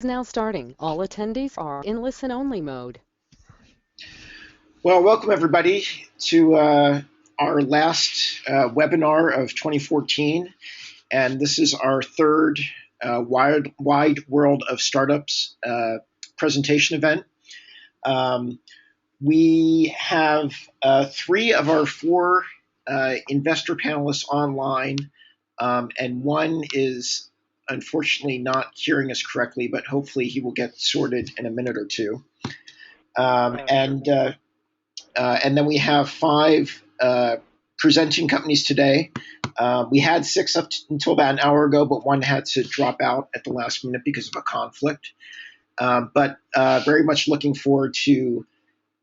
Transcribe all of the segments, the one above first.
Now starting. All attendees are in listen-only mode. Well, welcome everybody to our last webinar of 2014, and this is our third Wide World of Startups presentation event. We have three of our four investor panelists online, and one is unfortunately not hearing us correctly, but hopefully he will get sorted in a minute or two. And then we have five presenting companies today. We had six until about an hour ago, but one had to drop out at the last minute because of a conflict. But very much looking forward to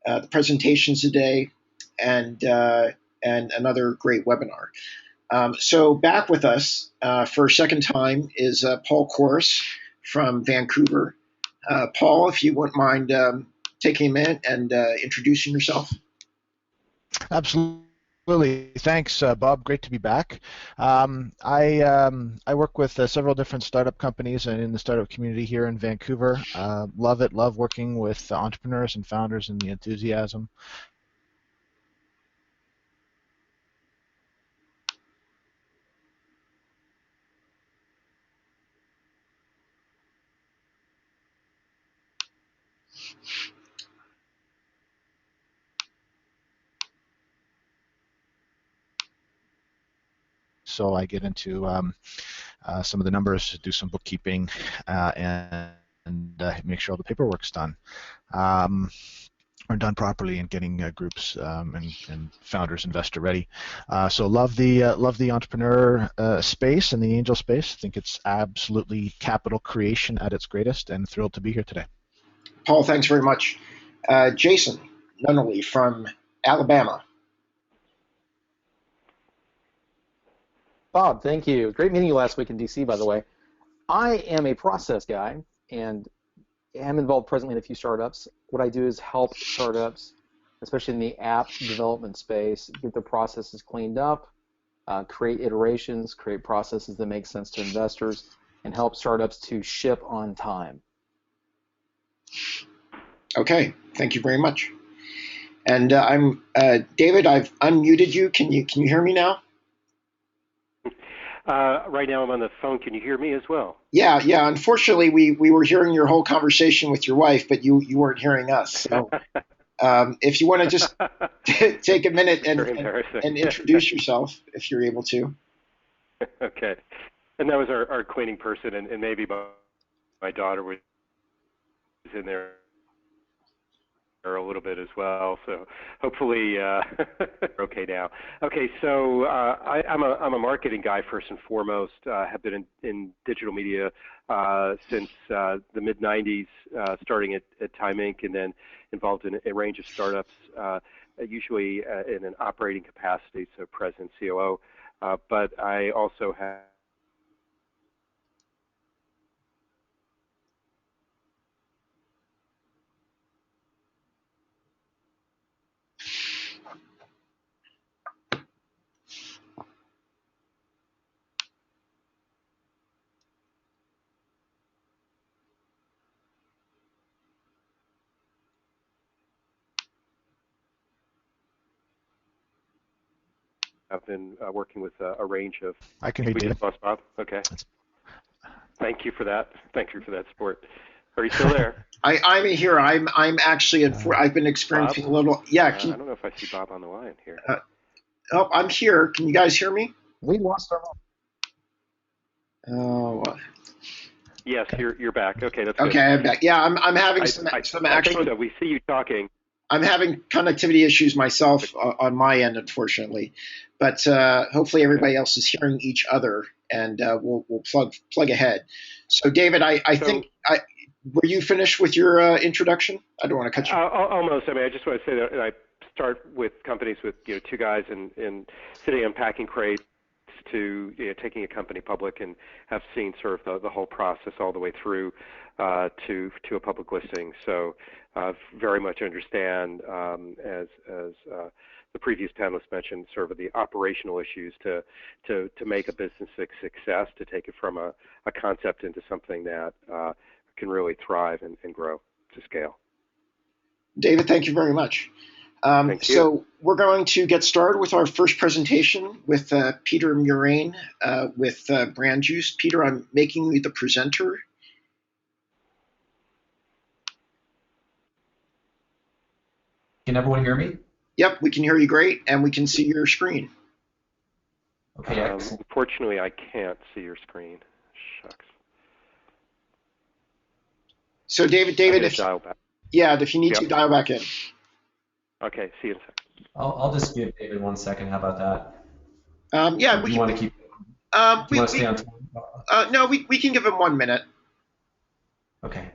the presentations today and another great webinar. So back with us for a second time is Paul Korus from Vancouver. Paul, if you wouldn't mind taking a minute and introducing yourself. Absolutely. Thanks, Bob. Great to be back. I work with several different startup companies and in the startup community here in Vancouver. Love it. Love working with entrepreneurs and founders and the enthusiasm. So I get into some of the numbers, do some bookkeeping, and make sure all the paperwork's done. Are done properly in getting groups and founders, investor ready. So love the entrepreneur space and the angel space. I think it's absolutely capital creation at its greatest, and thrilled to be here today. Paul, thanks very much. Jason Nunnally from Alabama. Bob, thank you. Great meeting you last week in DC, by the way. I am a process guy and am involved presently in a few startups. What I do is help startups, especially in the app development space, get their processes cleaned up, create iterations, create processes that make sense to investors, and help startups to ship on time. Okay, thank you very much. And I'm David. I've unmuted you. Can you hear me now? Right now I'm on the phone. Can you hear me as well? Yeah. Unfortunately, we were hearing your whole conversation with your wife, but you weren't hearing us. So if you want to just take a minute and introduce yourself, if you're able to. Okay. And that was our cleaning person, and maybe my daughter was in there a little bit as well, so hopefully okay now. Okay, so I'm a marketing guy first and foremost. Have been in digital media since the mid '90s, starting at Time Inc. and then involved in a range of startups, usually in an operating capacity, so president, COO. But I also have I've been working with a range of. I can hear you. Lost Bob. Okay. Thank you for that. Thank you for that support. Are you still there? I'm here. I'm actually I've been experiencing Bob? a little. Yeah. I don't know if I see Bob on the line here. Oh, I'm here. Can you guys hear me? We lost our. Oh. Yes, you're back. Okay, that's good. Okay, I'm back. Yeah, I'm having some actual. I think so. We see you talking. I'm having connectivity issues myself on my end, unfortunately, but hopefully everybody else is hearing each other, and we'll plug ahead. So, David, I think were you finished with your introduction? I don't want to cut you. Almost. I mean, I just want to say that I start with companies with two guys and sitting unpacking crates to taking a company public, and have seen sort of the whole process all the way through to a public listing. So very much understand, as the previous panelist mentioned, sort of the operational issues to make a business a success, to take it from a concept into something that can really thrive and grow to scale. David, thank you very much. Thank you. So we're going to get started with our first presentation with Peter Murrain with Brand Juice. Peter, I'm making you the presenter. Can everyone hear me? Yep, we can hear you great, and we can see your screen. Okay, excellent. Unfortunately, I can't see your screen. Shucks. So David, if dial back. Yeah, if you need to, dial back in. Okay, see you in a second. I'll just give David 1 second. How about that? Yeah, Do you want to keep? Do you want to stay on time? No, we can give him 1 minute. Okay.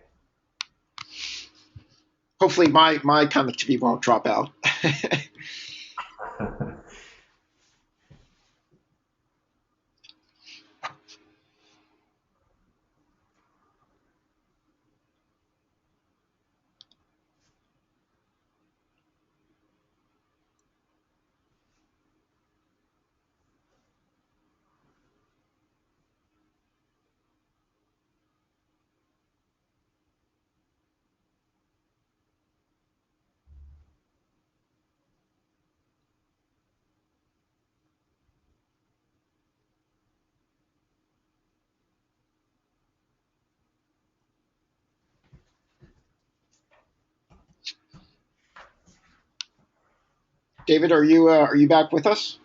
Hopefully my connectivity won't drop out. David, are you back with us?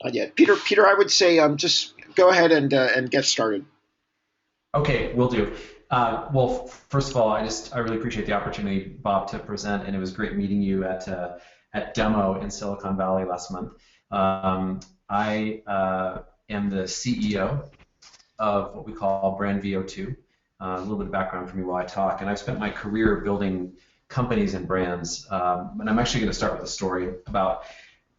Not yet. Peter, I would say just go ahead and get started. Okay, will do. Well, first of all, I really appreciate the opportunity, Bob, to present, and it was great meeting you at Demo in Silicon Valley last month. I am the CEO of what we call Brand VO2. A little bit of background for me while I talk, and I've spent my career building companies and brands, and I'm actually going to start with a story about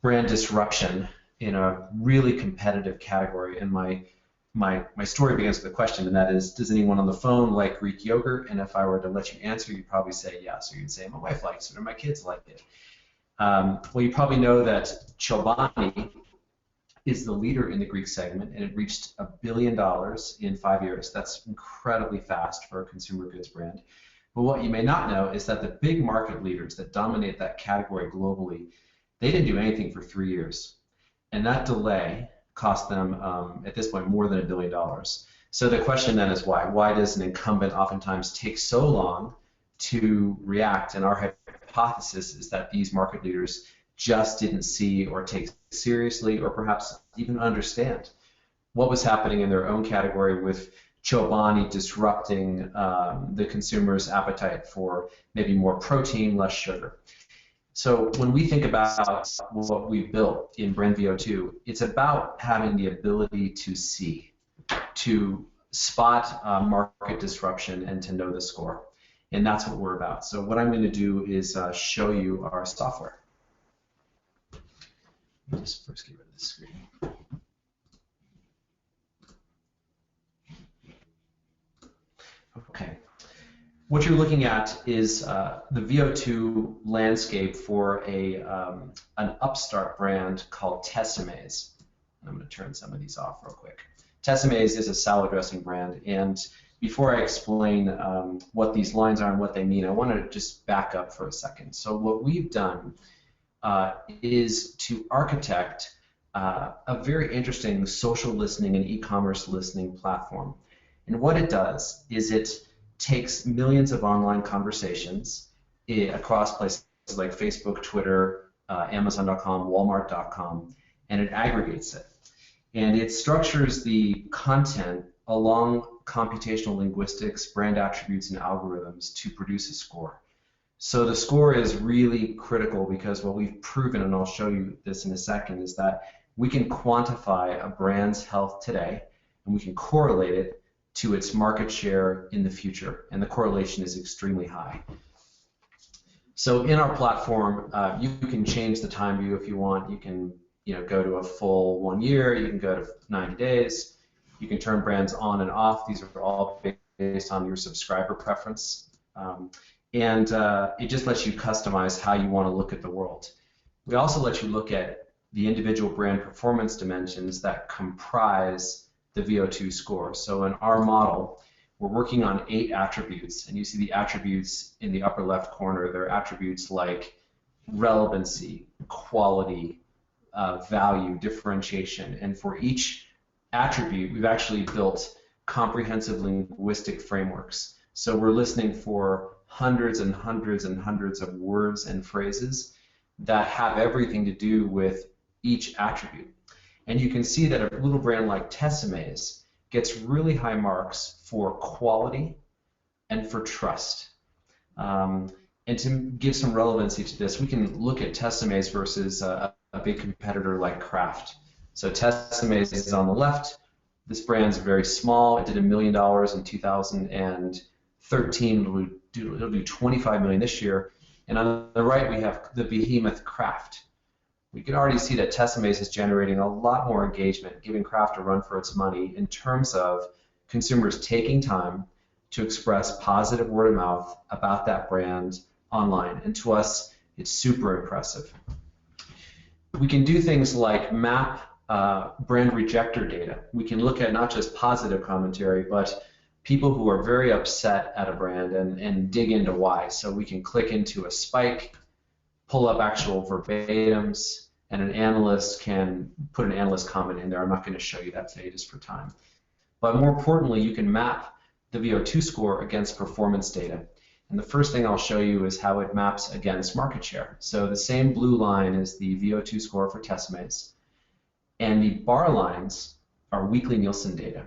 brand disruption in a really competitive category. And my story begins with a question, and that is, does anyone on the phone like Greek yogurt? And if I were to let you answer, you'd probably say yes, or you'd say my wife likes it, or my kids like it. Well, you probably know that Chobani is the leader in the Greek segment, and it reached $1 billion in 5 years. That's incredibly fast for a consumer goods brand. But what you may not know is that the big market leaders that dominate that category globally, they didn't do anything for 3 years. And that delay cost them, at this point, more than $1 billion. So the question then is why? Why does an incumbent oftentimes take so long to react? And our hypothesis is that these market leaders just didn't see or take seriously or perhaps even understand what was happening in their own category with Chobani disrupting the consumer's appetite for maybe more protein, less sugar. So when we think about what we built in Brand VO2, it's about having the ability to see, to spot market disruption and to know the score. And that's what we're about. So what I'm going to do is show you our software. Let me just first get rid of the screen. Okay. What you're looking at is the VO2 landscape for an upstart brand called Tessemae's. I'm going to turn some of these off real quick. Tessemae's is a salad dressing brand, and before I explain what these lines are and what they mean, I want to just back up for a second. So what we've done is to architect a very interesting social listening and e-commerce listening platform. And what it does is it takes millions of online conversations across places like Facebook, Twitter, Amazon.com, Walmart.com, and it aggregates it. And it structures the content along computational linguistics, brand attributes, and algorithms to produce a score. So the score is really critical because what we've proven, and I'll show you this in a second, is that we can quantify a brand's health today, and we can correlate it to its market share in the future, and the correlation is extremely high. So in our platform, you can change the time view if you want. You can go to a full 1 year. You can go to 90 days. You can turn brands on and off. These are all based on your subscriber preference. And it just lets you customize how you want to look at the world. We also let you look at the individual brand performance dimensions that comprise the VO2 score. So in our model, we're working on 8 attributes, and you see the attributes in the upper left corner. They're attributes like relevancy, quality, value, differentiation, and for each attribute, we've actually built comprehensive linguistic frameworks. So we're listening for hundreds and hundreds and hundreds of words and phrases that have everything to do with each attribute. And you can see that a little brand like Tessemae's gets really high marks for quality and for trust. And to give some relevancy to this, we can look at Tessemae's versus a big competitor like Kraft. So Tessemae's is on the left. This brand's very small. It did $1 million in 2013. It'll do $25 million this year. And on the right, we have the behemoth Kraft. We can already see that Tessemae's is generating a lot more engagement, giving Kraft a run for its money in terms of consumers taking time to express positive word of mouth about that brand online. And to us, it's super impressive. We can do things like map brand rejector data. We can look at not just positive commentary, but people who are very upset at a brand and dig into why. So we can click into a spike, pull up actual verbatims, and an analyst can put an analyst comment in there. I'm not going to show you that today just for time. But more importantly, you can map the VO2 score against performance data. And the first thing I'll show you is how it maps against market share. So the same blue line is the VO2 score for Tessemae's. And the bar lines are weekly Nielsen data.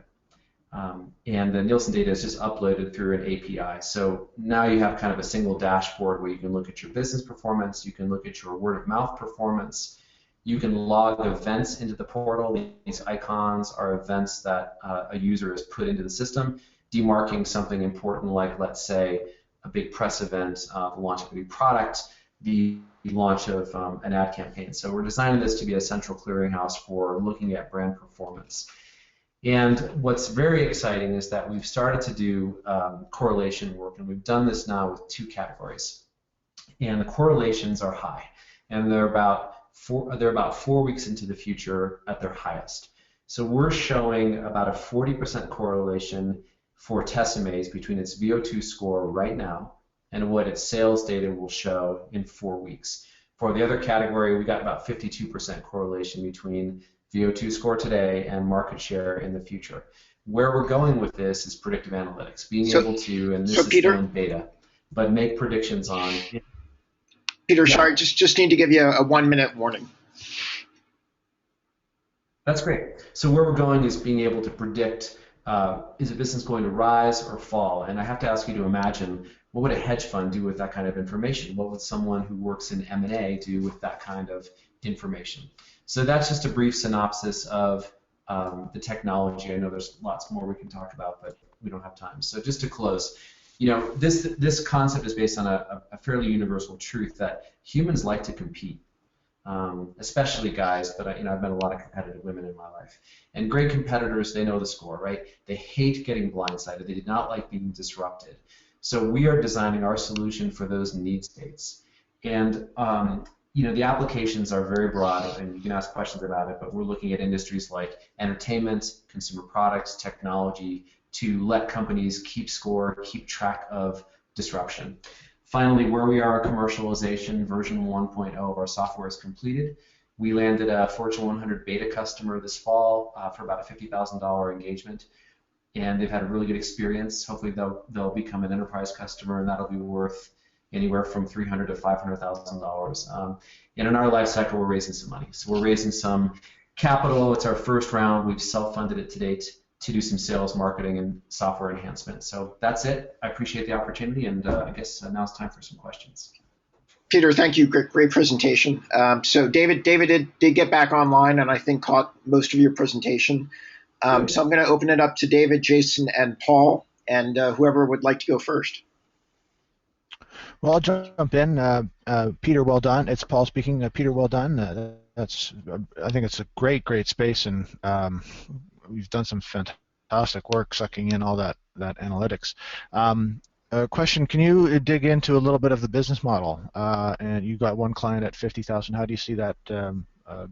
And the Nielsen data is just uploaded through an API. So now you have kind of a single dashboard where you can look at your business performance, you can look at your word of mouth performance, you can log events into the portal. These icons are events that a user has put into the system, demarking something important like, let's say, a big press event, the launch of a new product, the launch of an ad campaign. So we're designing this to be a central clearinghouse for looking at brand performance. And what's very exciting is that we've started to do correlation work, and we've done this now with 2 categories. And the correlations are high, and they're about 4 weeks into the future at their highest. So we're showing about a 40% correlation for Tessemae's between its VO2 score right now and what its sales data will show in 4 weeks. For the other category, we got about 52% correlation between VO2 score today and market share in the future. Where we're going with this is predictive analytics, being able to, and this is still in beta, but make predictions on. Peter, sorry, just need to give you a 1-minute warning. That's great. So where we're going is being able to predict, is a business going to rise or fall? And I have to ask you to imagine, what would a hedge fund do with that kind of information? What would someone who works in M&A do with that kind of information? So that's just a brief synopsis of the technology. I know there's lots more we can talk about, but we don't have time. So just to close, you know, this concept is based on a fairly universal truth that humans like to compete, especially guys, but I've met a lot of competitive women in my life. And great competitors, they know the score, right? They hate getting blindsided. They did not like being disrupted. So we are designing our solution for those need states. And the applications are very broad, and you can ask questions about it, but we're looking at industries like entertainment, consumer products, technology, to let companies keep score, keep track of disruption. Finally, where we are commercialization, version 1.0 of our software is completed. We landed a Fortune 100 beta customer this fall for about a $50,000 engagement, and they've had a really good experience. Hopefully they'll become an enterprise customer, and that'll be worth anywhere from $300,000 to $500,000. And in our life cycle, we're raising some money. So we're raising some capital. It's our first round. We've self-funded it to date to do some sales, marketing, and software enhancement. So that's it. I appreciate the opportunity, and I guess now it's time for some questions. Peter, thank you. Great presentation. So David did get back online, and I think caught most of your presentation. So I'm going to open it up to David, Jason, and Paul, and whoever would like to go first. Well, I'll jump in. Peter, well done. It's Paul speaking. Peter, well done. I think it's a great space, and we've done some fantastic work sucking in all that analytics. Question: can you dig into a little bit of the business model? And you got one client at 50,000. How do you see that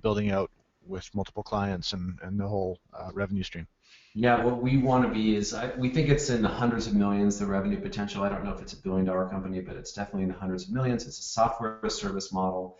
building out with multiple clients and the whole revenue stream? Yeah, what we want to be is, we think it's in the hundreds of millions, the revenue potential. I don't know if it's a billion-dollar company, but it's definitely in the hundreds of millions. It's a software as a service model.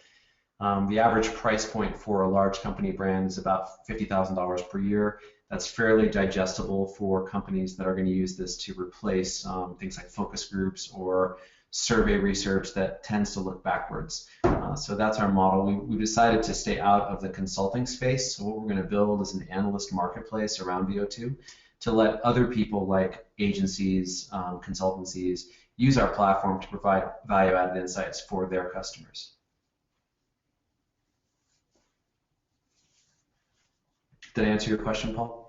The average price point for a large company brand is about $50,000 per year. That's fairly digestible for companies that are going to use this to replace things like focus groups or survey research that tends to look backwards. So that's our model. We decided to stay out of the consulting space. So what we're going to build is an analyst marketplace around VO2 to let other people like agencies, consultancies, use our platform to provide value-added insights for their customers. Did I answer your question, Paul?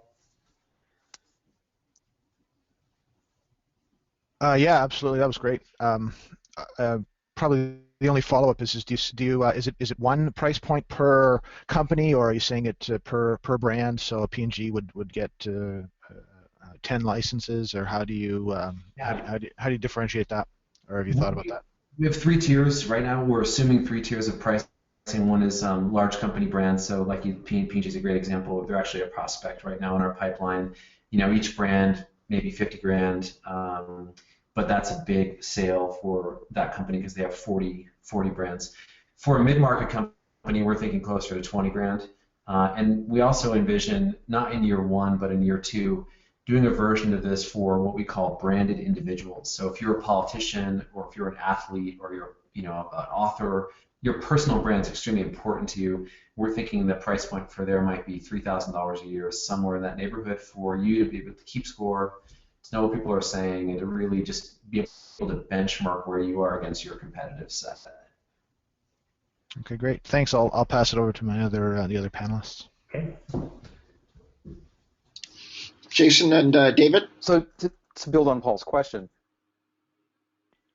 Yeah, absolutely. That was great. Probably the only follow-up is is it one price point per company, or are you saying it per brand? So a P&G would get 10 licenses, or how do you how do you differentiate that, or have you thought about that? We have 3 tiers right now. We're assuming 3 tiers of pricing. One is large company brands. So like P&G is a great example. They're actually a prospect right now in our pipeline. Each brand maybe 50 grand. But that's a big sale for that company because they have 40 brands. For a mid-market company, we're thinking closer to 20 grand. And we also envision, not in year 1, but in year 2, doing a version of this for what we call branded individuals. So if you're a politician, or if you're an athlete, or you're an author, your personal brand is extremely important to you. We're thinking the price point for there might be $3,000 a year, somewhere in that neighborhood, for you to be able to keep score, to know what people are saying, and to really just be able to benchmark where you are against your competitive set. Okay, great. Thanks. I'll pass it over to my the other panelists. Okay. Jason and David? So to build on Paul's question,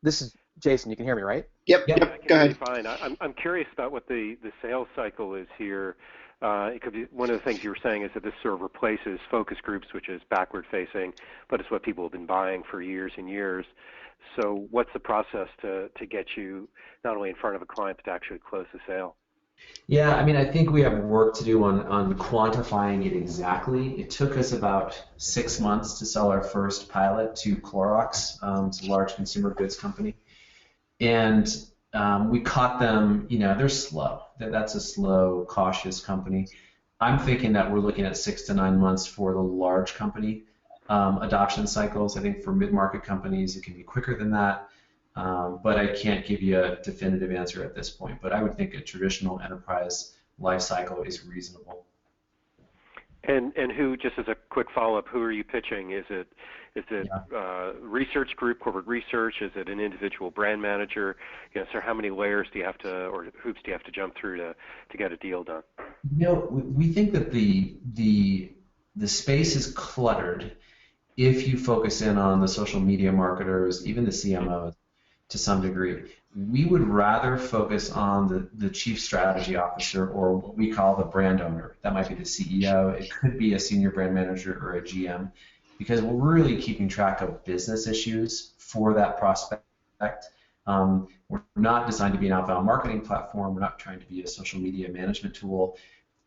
this is Jason. You can hear me, right? Yep. I can Go ahead. Fine. I'm curious about what the sales cycle is here. It could be one of the things you were saying is that this sort of replaces focus groups, which is backward-facing, but it's what people have been buying for years and years. So what's the process to get you not only in front of a client but to actually close the sale? Yeah, I think we have work to do on quantifying it exactly. It took us about 6 months to sell our first pilot to Clorox. It's a large consumer goods company. And we caught them, they're slow. That's a slow, cautious company. I'm thinking that we're looking at 6 to 9 months for the large company adoption cycles. I think for mid-market companies, it can be quicker than that. But I can't give you a definitive answer at this point. But I would think a traditional enterprise life cycle is reasonable. And who, just as a quick follow-up, who are you pitching? Is it research group, corporate research? Is it an individual brand manager? So how many layers do you have to, or hoops do you have to jump through to get a deal done? We think that the space is cluttered if you focus in on the social media marketers, even the CMOs to some degree. We would rather focus on the chief strategy officer, or what we call the brand owner. That might be the CEO. It could be a senior brand manager or a GM, because we're really keeping track of business issues for that prospect. We're not designed to be an outbound marketing platform. We're not trying to be a social media management tool.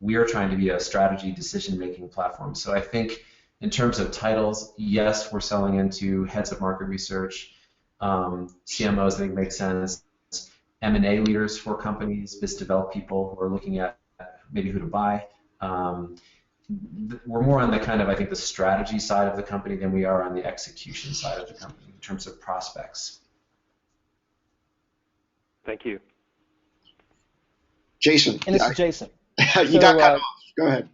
We are trying to be a strategy decision-making platform. So I think in terms of titles, yes, we're selling into heads of market research, CMOs, I think makes sense, M&A leaders for companies, business development people who are looking at maybe who to buy. We're more on the kind of, I think, the strategy side of the company than we are on the execution side of the company in terms of prospects. Thank you. Jason. And this is Jason. You got cut off. Go ahead.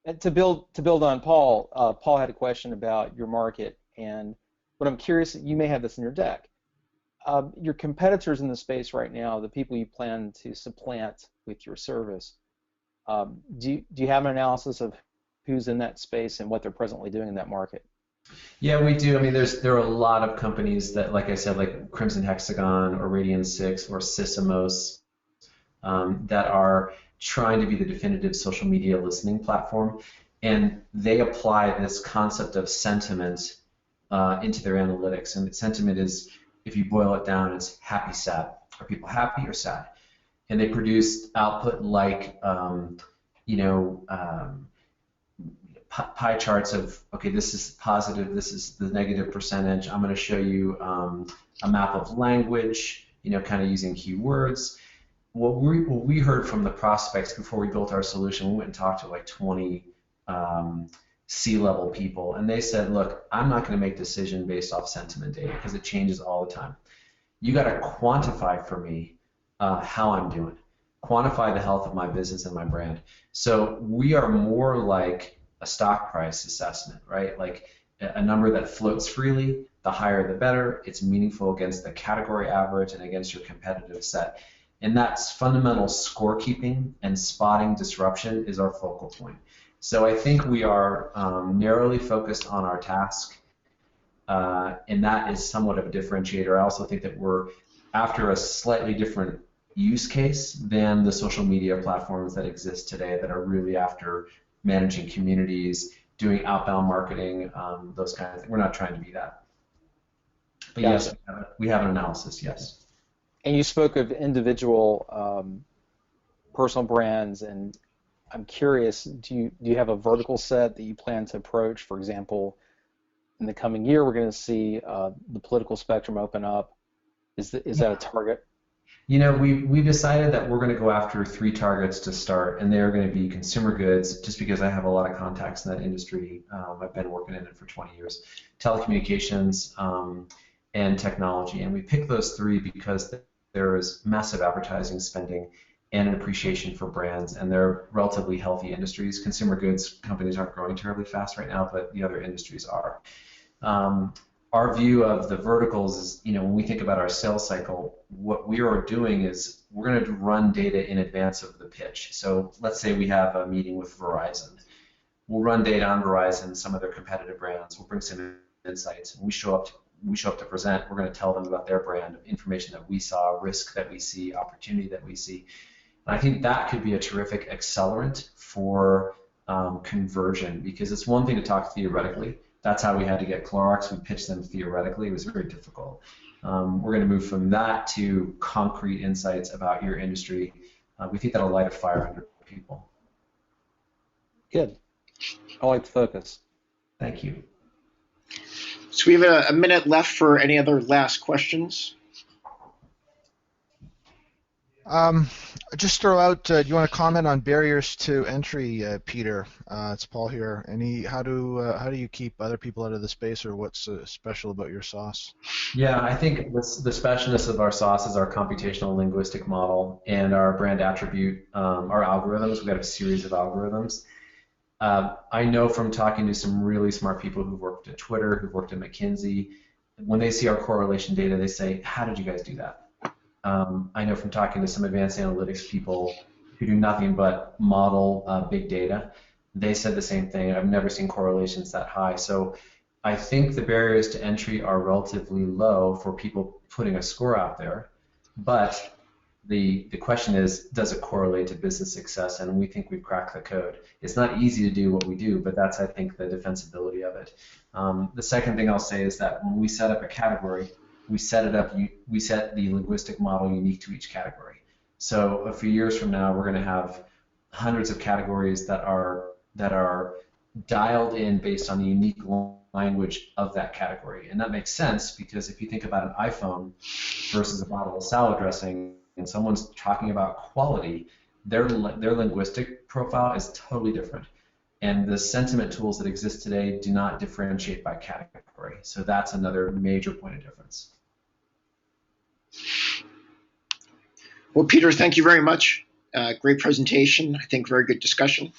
And to build on Paul, Paul had a question about your market, and what I'm curious, you may have this in your deck. Your competitors in the space right now, the people you plan to supplant with your service, do you have an analysis of who's in that space and what they're presently doing in that market? Yeah, we do. There are a lot of companies that, like I said, like Crimson Hexagon or Radian6 or Sysomos, that are trying to be the definitive social media listening platform, and they apply this concept of sentiment into their analytics. And sentiment is, if you boil it down, it's happy, sad. Are people happy or sad? And they produce output like pie charts of, okay, this is positive, this is the negative percentage. I'm going to show you a map of language, kind of using keywords. What we heard from the prospects before we built our solution, we went and talked to like 20 C-level people, and they said, look, I'm not going to make decision based off sentiment data because it changes all the time. You got to quantify for me how I'm doing, quantify the health of my business and my brand. So we are more like a stock price assessment, right? Like a number that floats freely, the higher the better. It's meaningful against the category average and against your competitive set. And that's fundamental scorekeeping, and spotting disruption is our focal point. So I think we are narrowly focused on our task, and that is somewhat of a differentiator. I also think that we're after a slightly different use case than the social media platforms that exist today that are really after managing communities, doing outbound marketing, those kind of things. We're not trying to be that. But yes, we have an analysis, yes. And you spoke of individual personal brands, and I'm curious, do you have a vertical set that you plan to approach? For example, in the coming year, we're going to see the political spectrum open up. Is that a target? We decided that we're going to go after 3 targets to start, and they're going to be consumer goods, just because I have a lot of contacts in that industry. I've been working in it for 20 years. Telecommunications and technology, and we picked those 3 because there is massive advertising spending and an appreciation for brands, and they're relatively healthy industries. Consumer goods companies aren't growing terribly fast right now, but the other industries are. Our view of the verticals is, when we think about our sales cycle, what we are doing is we're going to run data in advance of the pitch. So let's say we have a meeting with Verizon. We'll run data on Verizon, some of their competitive brands. We'll bring some insights. When we show up to present, we're going to tell them about their brand, information that we saw, risk that we see, opportunity that we see. And I think that could be a terrific accelerant for conversion, because it's one thing to talk theoretically. That's how we had to get Clorox. We pitched them theoretically. It was very difficult. We're going to move from that to concrete insights about your industry. We think that'll light a fire under people. Good. I like the focus. Thank you. So we have a minute left for any other last questions. Just throw out, do you want to comment on barriers to entry, Peter? It's Paul here. How do you keep other people out of the space, or what's special about your sauce? Yeah, I think the specialness of our sauce is our computational linguistic model and our brand attribute, our algorithms. We've got a series of algorithms. I know from talking to some really smart people who've worked at Twitter, who've worked at McKinsey, when they see our correlation data, they say, how did you guys do that? I know from talking to some advanced analytics people who do nothing but model big data, they said the same thing. I've never seen correlations that high. So I think the barriers to entry are relatively low for people putting a score out there. But the question is, does it correlate to business success? And we think we've cracked the code. It's not easy to do what we do, but that's, I think, the defensibility of it. The second thing I'll say is that when we set up a category, we set the linguistic model unique to each category. So a few years from now, we're going to have hundreds of categories that are dialed in based on the unique language of that category. And that makes sense, because if you think about an iPhone versus a bottle of salad dressing, and someone's talking about quality, their linguistic profile is totally different. And the sentiment tools that exist today do not differentiate by category. So that's another major point of difference. Well, Peter, thank you very much. Great presentation. I think very good discussion.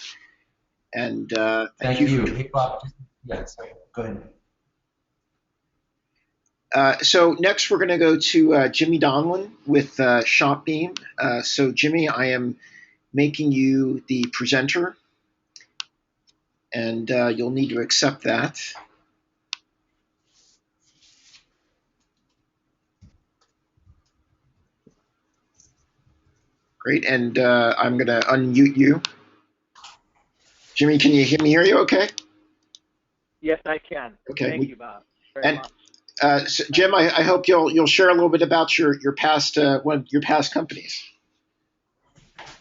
And thank you. Hey, Bob. Yeah, sorry. Go ahead. So next we're going to go to Jimmy Donlin with ShopBeam. So Jimmy, I am making you the presenter, and you'll need to accept that. Great, and I'm going to unmute you. Jimmy, can you hear me? Hear you okay? Yes, I can. Okay. Thank you, Bob. Very much. So Jim, I hope you'll share a little bit about your past your past companies.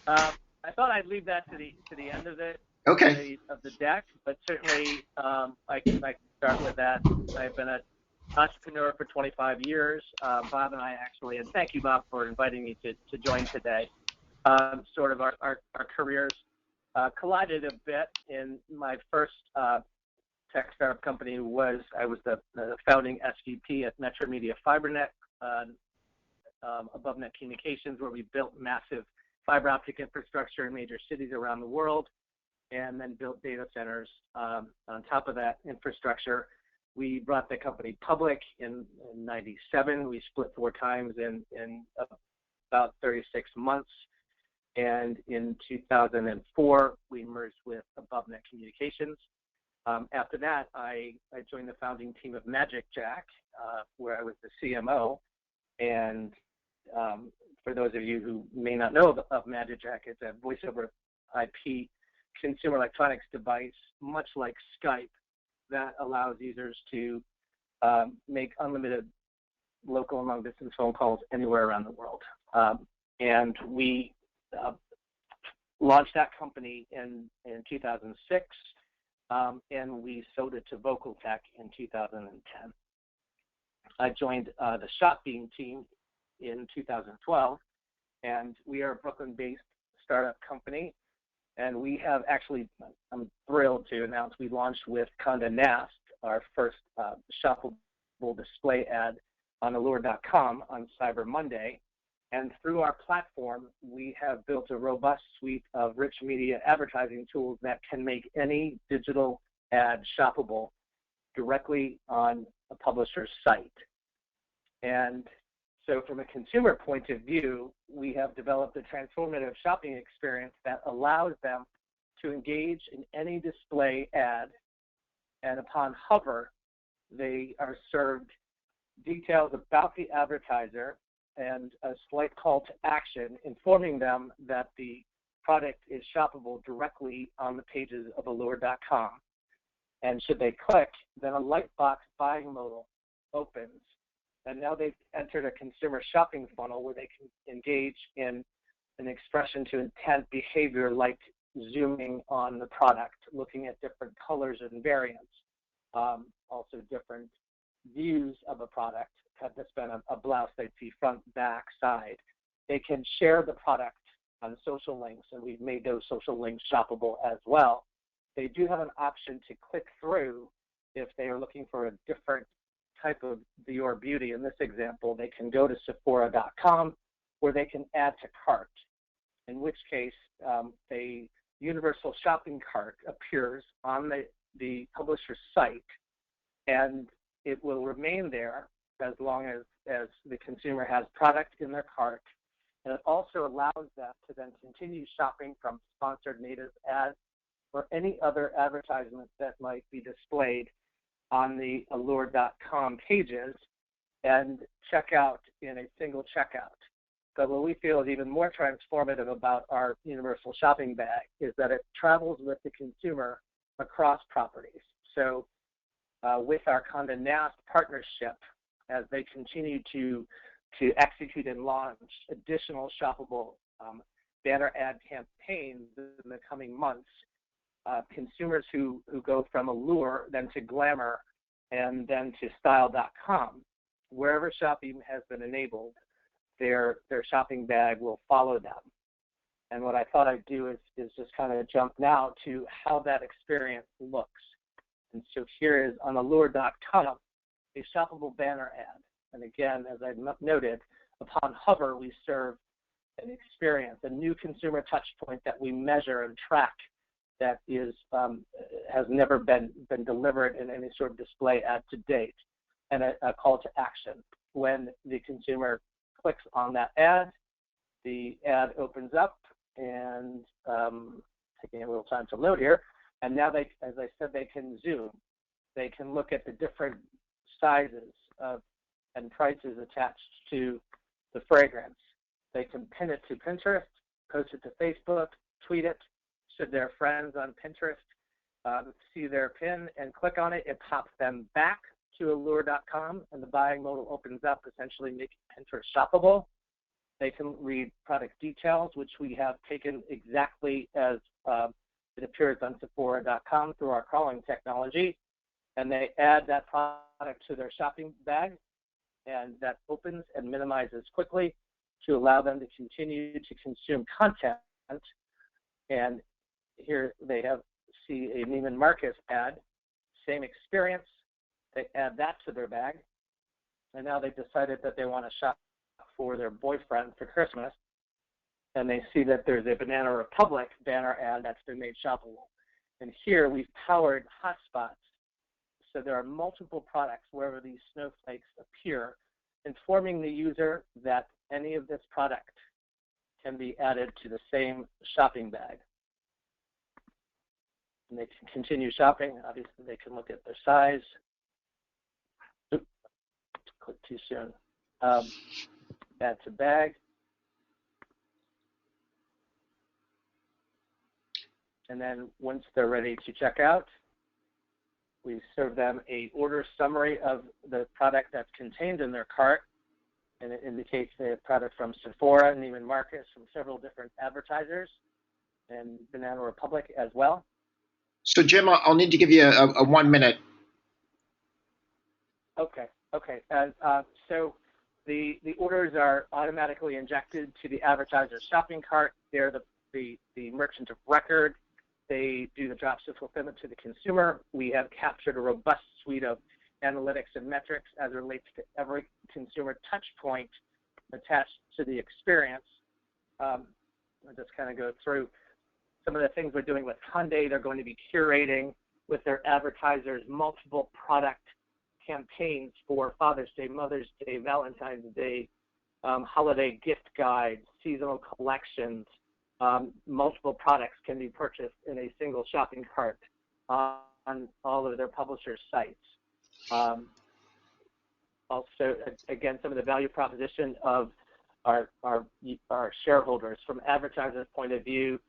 I thought I'd leave that to the end of it. Okay. of the deck, but certainly I can start with that. I've been an entrepreneur for 25 years. Bob and I actually, and thank you, Bob, for inviting me to join today. Sort of our careers collided a bit. In my first tech startup company I was the founding SVP at Metro Media FiberNet, AboveNet Communications, where we built massive fiber optic infrastructure in major cities around the world, and then built data centers on top of that infrastructure. We brought the company public in '97. We split 4 times in about 36 months. And in 2004, we merged with AboveNet Communications. After that, I joined the founding team of magicJack, where I was the CMO. And for those of you who may not know of magicJack, it's a voice over IP consumer electronics device, much like Skype, that allows users to make unlimited local and long-distance phone calls anywhere around the world. And we launched that company in 2006, and we sold it to VocalTech in 2010. I joined the ShopBeam team in 2012, and we are a Brooklyn-based startup company. And we have actually, I'm thrilled to announce, we launched with Condé Nast, our first shoppable display ad on Allure.com on Cyber Monday. And through our platform, we have built a robust suite of rich media advertising tools that can make any digital ad shoppable directly on a publisher's site. And so from a consumer point of view, we have developed a transformative shopping experience that allows them to engage in any display ad, and upon hover, they are served details about the advertiser and a slight call to action informing them that the product is shoppable directly on the pages of Allure.com. And should they click, then a Lightbox buying modal opens. And now they've entered a consumer shopping funnel where they can engage in an expression to intent behavior like zooming on the product, looking at different colors and variants, also different views of a product. Had this been a blouse, they'd see front, back, side. They can share the product on social links, and we've made those social links shoppable as well. They do have an option to click through if they are looking for a different type of Dior beauty. In this example, they can go to Sephora.com where they can add to cart, in which case a universal shopping cart appears on the publisher's site, and it will remain there as long as the consumer has product in their cart. And it also allows them to then continue shopping from sponsored native ads or any other advertisements that might be displayed on the Allure.com pages and check out in a single checkout. But what we feel is even more transformative about our universal shopping bag is that it travels with the consumer across properties. So with our Condé Nast partnership, as they continue to execute and launch additional shoppable banner ad campaigns in the coming months, consumers who go from Allure, then to Glamour, and then to Style.com, wherever shopping has been enabled, their shopping bag will follow them. And what I thought I'd do is just kind of jump now to how that experience looks. And so here is on Allure.com, a shoppable banner ad. And again, as I noted, upon hover, we serve an experience, a new consumer touch point that we measure and track that is has never been delivered in any sort of display ad to date, and a call to action. When the consumer clicks on that ad, the ad opens up, and taking a little time to load here, and now they, as I said, they can zoom. They can look at the different sizes and prices attached to the fragrance. They can pin it to Pinterest, post it to Facebook, tweet it. Should their friends on Pinterest see their pin and click on it, it pops them back to Allure.com, and the buying modal opens up, essentially making Pinterest shoppable. They can read product details, which we have taken exactly as It appears on Sephora.com through our crawling technology, and they add that product to their shopping bag, and that opens and minimizes quickly to allow them to continue to consume content. And here they see a Neiman Marcus ad, same experience. They add that to their bag, and now they've decided that they want to shop for their boyfriend for Christmas, and they see that there's a Banana Republic banner ad that's been made shoppable. And here we've powered hotspots, so there are multiple products wherever these snowflakes appear, informing the user that any of this product can be added to the same shopping bag. And they can continue shopping. Obviously, they can look at their size. Oops, click too soon. Add to bag. And then once they're ready to check out, we serve them a order summary of the product that's contained in their cart, and it indicates the product from Sephora, Neiman Marcus, from several different advertisers, and Banana Republic as well. So Jim, I'll need to give you a 1 minute. Okay. So the orders are automatically injected to the advertiser's shopping cart. They're the merchant of record. They do the drop ship fulfillment to the consumer. We have captured a robust suite of analytics and metrics as it relates to every consumer touch point attached to the experience. I'll just kind of go through some of the things we're doing with Hyundai. They're going to be curating with their advertisers multiple product campaigns for Father's Day, Mother's Day, Valentine's Day, holiday gift guides, seasonal collections. Multiple products can be purchased in a single shopping cart on all of their publishers' sites. Also, again, some of the value proposition of our shareholders from advertisers' point of view,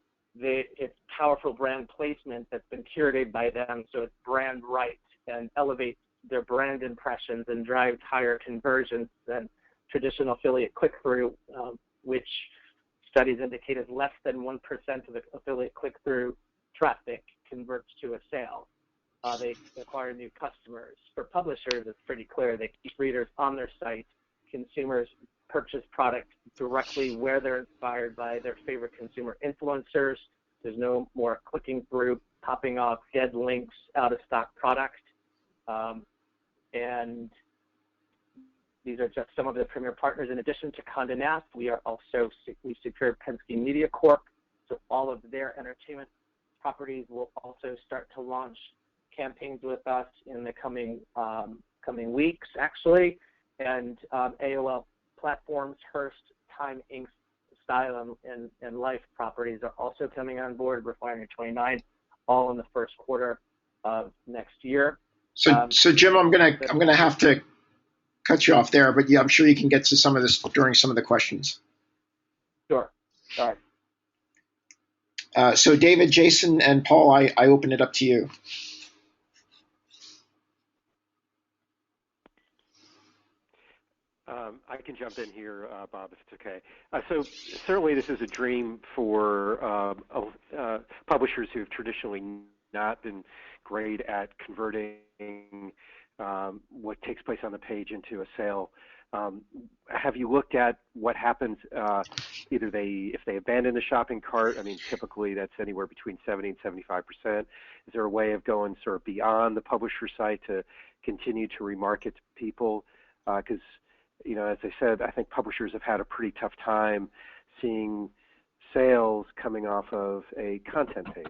it's powerful brand placement that's been curated by them, so it's brand right and elevates their brand impressions and drives higher conversions than traditional affiliate click-through, which studies indicated less than 1% of the affiliate click-through traffic converts to a sale. They acquire new customers. For publishers, it's pretty clear. They keep readers on their site. Consumers purchase product directly where they're inspired by their favorite consumer influencers. There's no more clicking through, popping off dead links, out-of-stock product. And these are just some of the premier partners. In addition to Condé Nast, we secured Penske Media Corp, so all of their entertainment properties will also start to launch campaigns with us in the coming weeks, actually. And AOL Platforms, Hearst, Time Inc., Style, and Life properties are also coming on board, Refinery 29, all in the first quarter of next year. So Jim, I'm gonna have to cut you off there, but yeah, I'm sure you can get to some of this during some of the questions. Sure. All right. So David, Jason, and Paul, I open it up to you. I can jump in here, Bob, if it's okay. So certainly this is a dream for publishers who have traditionally not been great at converting what takes place on the page into a sale. Have you looked at what happens if they abandon the shopping cart? I mean, typically that's anywhere between 70 and 75%. Is there a way of going sort of beyond the publisher site to continue to remarket to people? Because you know, as I said, I think publishers have had a pretty tough time seeing sales coming off of a content page.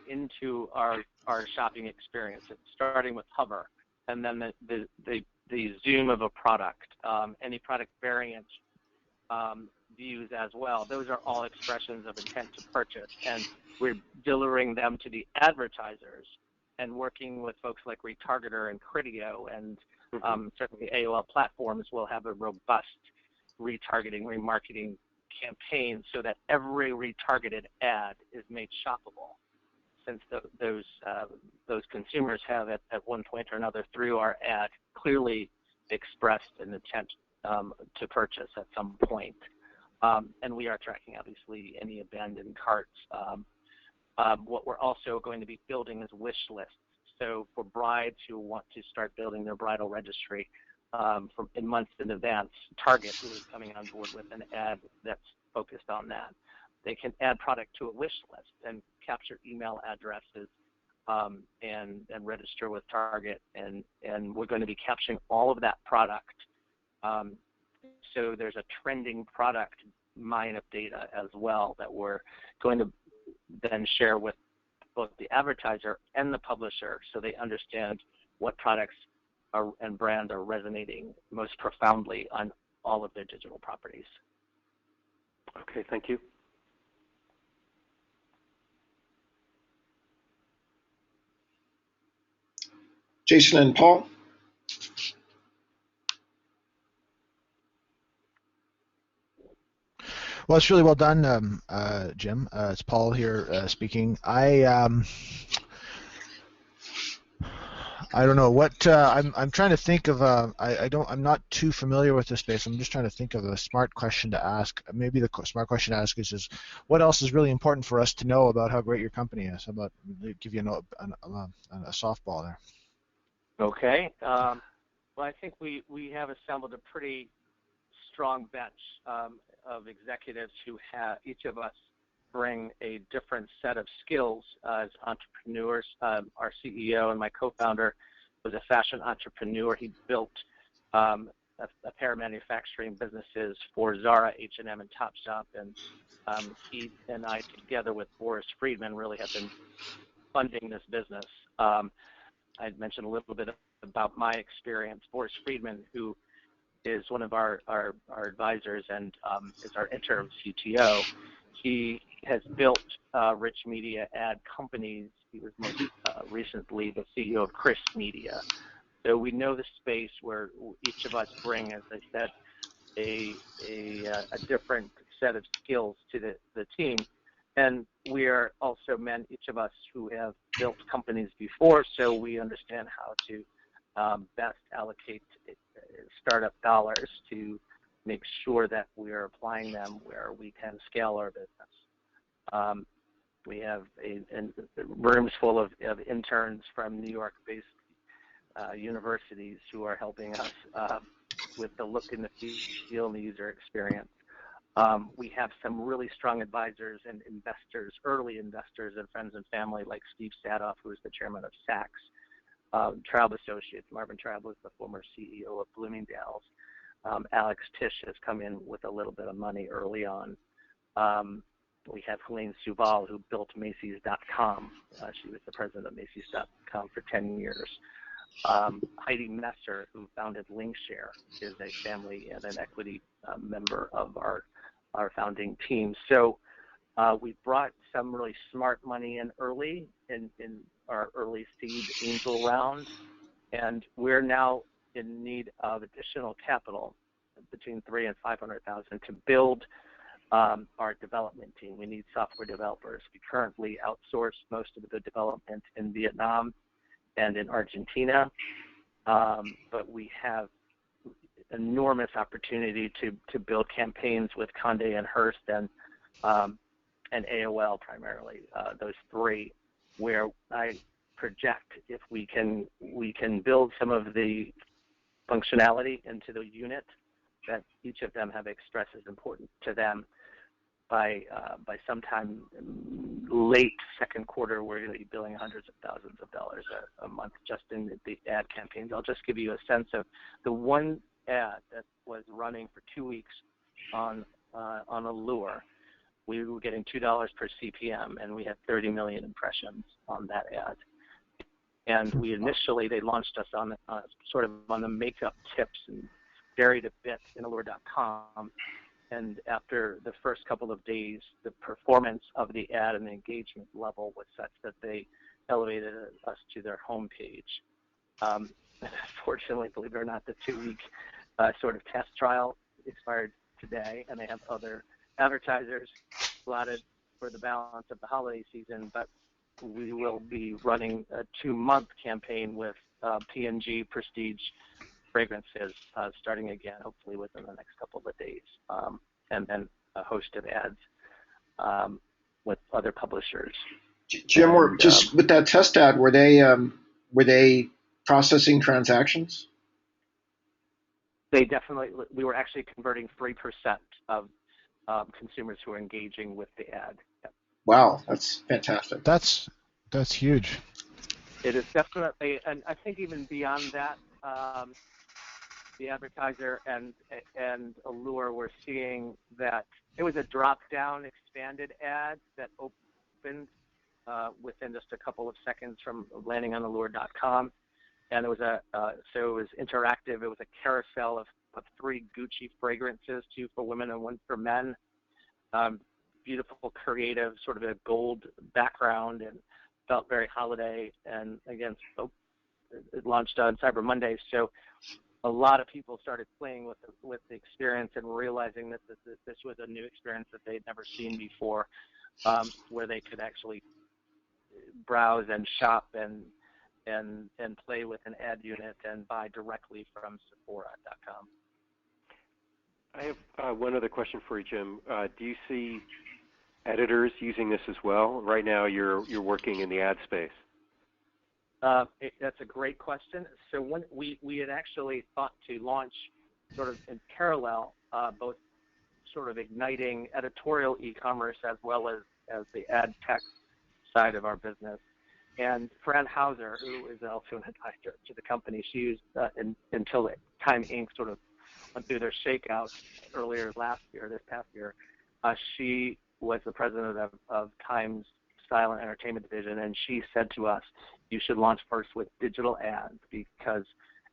Into our shopping experience, starting with hover, and then the zoom of a product, any product variant views as well. Those are all expressions of intent to purchase, and we're delivering them to the advertisers and working with folks like Retargeter and Criteo, and certainly AOL Platforms will have a robust retargeting, remarketing campaign so that every retargeted ad is made shoppable, since those consumers have at one point or another through our ad clearly expressed an intent to purchase at some point. And we are tracking, obviously, any abandoned carts. What we're also going to be building is wish lists. So for brides who want to start building their bridal registry in months in advance, Target, who is coming on board with an ad that's focused on that, they can add product to a wish list and capture email addresses and register with Target. And we're going to be capturing all of that product. So there's a trending product mine-up data as well that we're going to then share with both the advertiser and the publisher so they understand what products and brands are resonating most profoundly on all of their digital properties. Okay, thank you. Jason and Paul? Well, it's really well done, Jim. It's Paul here speaking. I don't know what I'm trying to think of. I'm not too familiar with this space. I'm just trying to think of a smart question to ask. Maybe the smart question to ask is what else is really important for us to know about how great your company is? How about give you a softball there? Okay. Well, I think we have assembled a pretty strong bench of executives who have, each of us bring a different set of skills as entrepreneurs. Our CEO and my co-founder was a fashion entrepreneur. He built a pair of manufacturing businesses for Zara, H&M, and Topshop, and he and I, together with Boris Friedman, really have been funding this business. I'd mentioned a little bit about my experience. Boris Friedman, who is one of our advisors and is our interim CTO, he has built rich media ad companies. He was most recently the CEO of Chris Media. So we know the space where each of us bring, as I said, a different set of skills to the team. And we are also men, each of us, who have built companies before, so we understand how to best allocate startup dollars to make sure that we are applying them where we can scale our business. We have rooms full of interns from New York-based universities who are helping us with the look and the feel and the user experience. We have some really strong advisors and investors, early investors and friends and family, like Steve Sadoff, who is the chairman of Saks, Traub Associates. Marvin Traub was the former CEO of Bloomingdale's. Alex Tisch has come in with a little bit of money early on. We have Helene Suval, who built Macy's.com. She was the president of Macy's.com for 10 years. Heidi Messer, who founded Linkshare, is a family and an equity member of our founding team. So we brought some really smart money in early in our early seed angel round, and we're now in need of additional capital between $300,000 and $500,000 to build our development team. We need software developers. We currently outsource most of the development in Vietnam and in Argentina, but we have enormous opportunity to build campaigns with Condé and Hearst and AOL primarily, those three, where I project if we can build some of the functionality into the unit that each of them have expressed as important to them. By sometime late second quarter, we're going to be billing hundreds of thousands of dollars a month just in the ad campaigns. I'll just give you a sense of the one ad that was running for 2 weeks on Allure. We were getting $2 per CPM, and we had 30 million impressions on that ad. And they launched us on sort of on the makeup tips and buried a bit in Allure.com. And after the first couple of days, the performance of the ad and the engagement level was such that they elevated us to their homepage. Fortunately, believe it or not, the 2-week sort of test trial expired today, and they have other advertisers slotted for the balance of the holiday season. But we will be running a 2-month campaign with P&G, Prestige, fragrances starting again, hopefully within the next couple of days, and then a host of ads with other publishers. Jim, And, just with that test ad, were they processing transactions? They definitely. We were actually converting 3% of consumers who are engaging with the ad. Yep. Wow, that's fantastic. That's huge. It is definitely, and I think even beyond that, the advertiser and Allure were seeing that it was a drop-down expanded ad that opened within just a couple of seconds from landing on Allure.com, and it was so it was interactive. It was a carousel of 3 Gucci fragrances, 2 for women and 1 for men. Beautiful, creative, sort of a gold background, and felt very holiday. And again, it launched on Cyber Monday, so a lot of people started playing with the experience and realizing that this was a new experience that they'd never seen before, where they could actually browse and shop and play with an ad unit and buy directly from Sephora.com. I have one other question for you, Jim. Do you see editors using this as well? Right now, you're working in the ad space. That's a great question. So when we had actually thought to launch sort of in parallel, both sort of igniting editorial e-commerce as well as the ad tech side of our business. And Fran Hauser, who is also an advisor to the company, she used until Time Inc. sort of went through their shakeout earlier this past year. She was the president of Time's Style and Entertainment Division, and she said to us, you should launch first with digital ads, because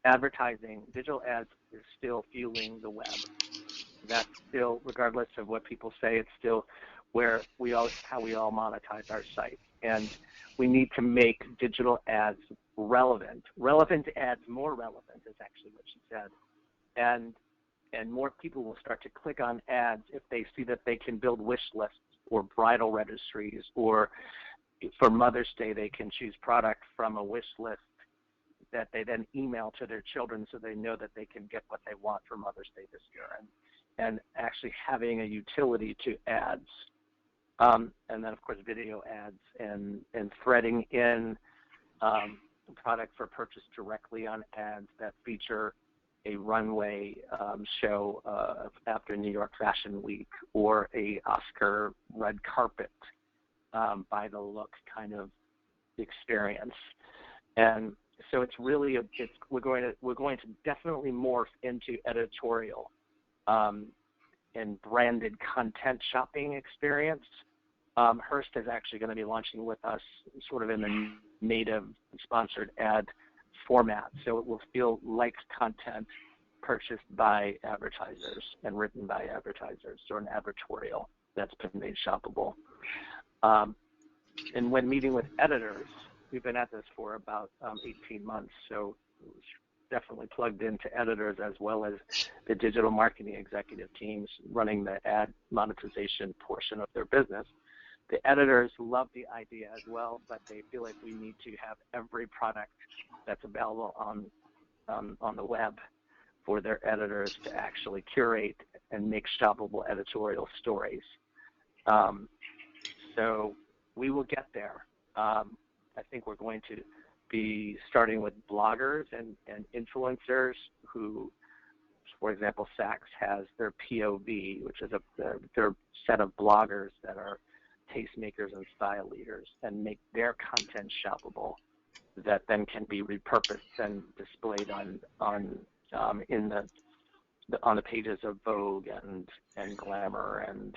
digital ads is still fueling the web. That's still, regardless of what people say, it's still how we all monetize our site. And we need to make digital ads relevant. Relevant ads more relevant is actually what she said. And more people will start to click on ads if they see that they can build wish lists or bridal registries, or for Mother's Day they can choose product from a wish list that they then email to their children so they know that they can get what they want for Mother's Day this year, and actually having a utility to ads. And then, of course, video ads and threading in product for purchase directly on ads that feature a runway show after New York Fashion Week, or a Oscar red carpet by the look kind of experience. And so it's really we're going to definitely morph into editorial and branded content shopping experience. Hearst is actually going to be launching with us sort of in the native sponsored ad format, so it will feel like content purchased by advertisers and written by advertisers, or an advertorial that's been made shoppable. And when meeting with editors, we've been at this for about 18 months, so definitely plugged into editors as well as the digital marketing executive teams running the ad monetization portion of their business. The editors love the idea as well, but they feel like we need to have every product that's available on the web for their editors to actually curate and make shoppable editorial stories. So we will get there. I think we're going to be starting with bloggers and influencers who, for example, Saks has their POV, which is their set of bloggers that are tastemakers and style leaders, and make their content shoppable, that then can be repurposed and displayed on the pages of Vogue and Glamour and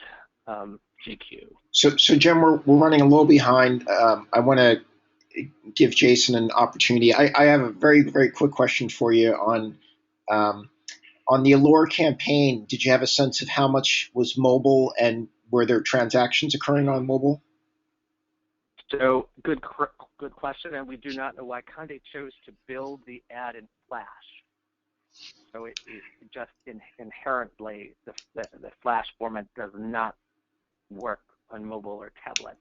GQ. So Jim, we're running a little behind. I want to give Jason an opportunity. I have a very, very quick question for you on the Allure campaign. Did you have a sense of how much was mobile, and were there transactions occurring on mobile? So good question, and we do not know why Conde chose to build the ad in Flash. So it just inherently, the Flash format does not work on mobile or tablet.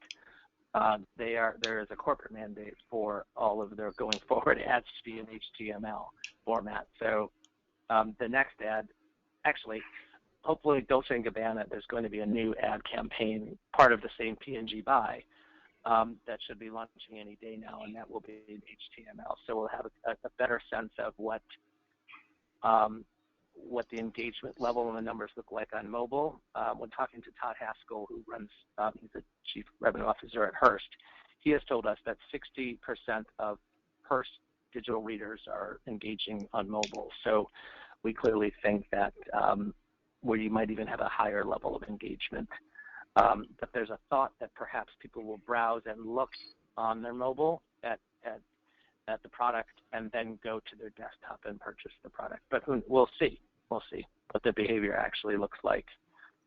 There is a corporate mandate for all of their going forward ads to be in HTML format. So the next ad, actually, hopefully Dolce & Gabbana, there's going to be a new ad campaign, part of the same P&G buy, that should be launching any day now, and that will be in HTML. So we'll have a better sense of what the engagement level and the numbers look like on mobile. When talking to Todd Haskell, who runs, he's the Chief Revenue Officer at Hearst, he has told us that 60% of Hearst digital readers are engaging on mobile. So we clearly think that where you might even have a higher level of engagement. But there's a thought that perhaps people will browse and look on their mobile at the product and then go to their desktop and purchase the product. But we'll see. We'll see what the behavior actually looks like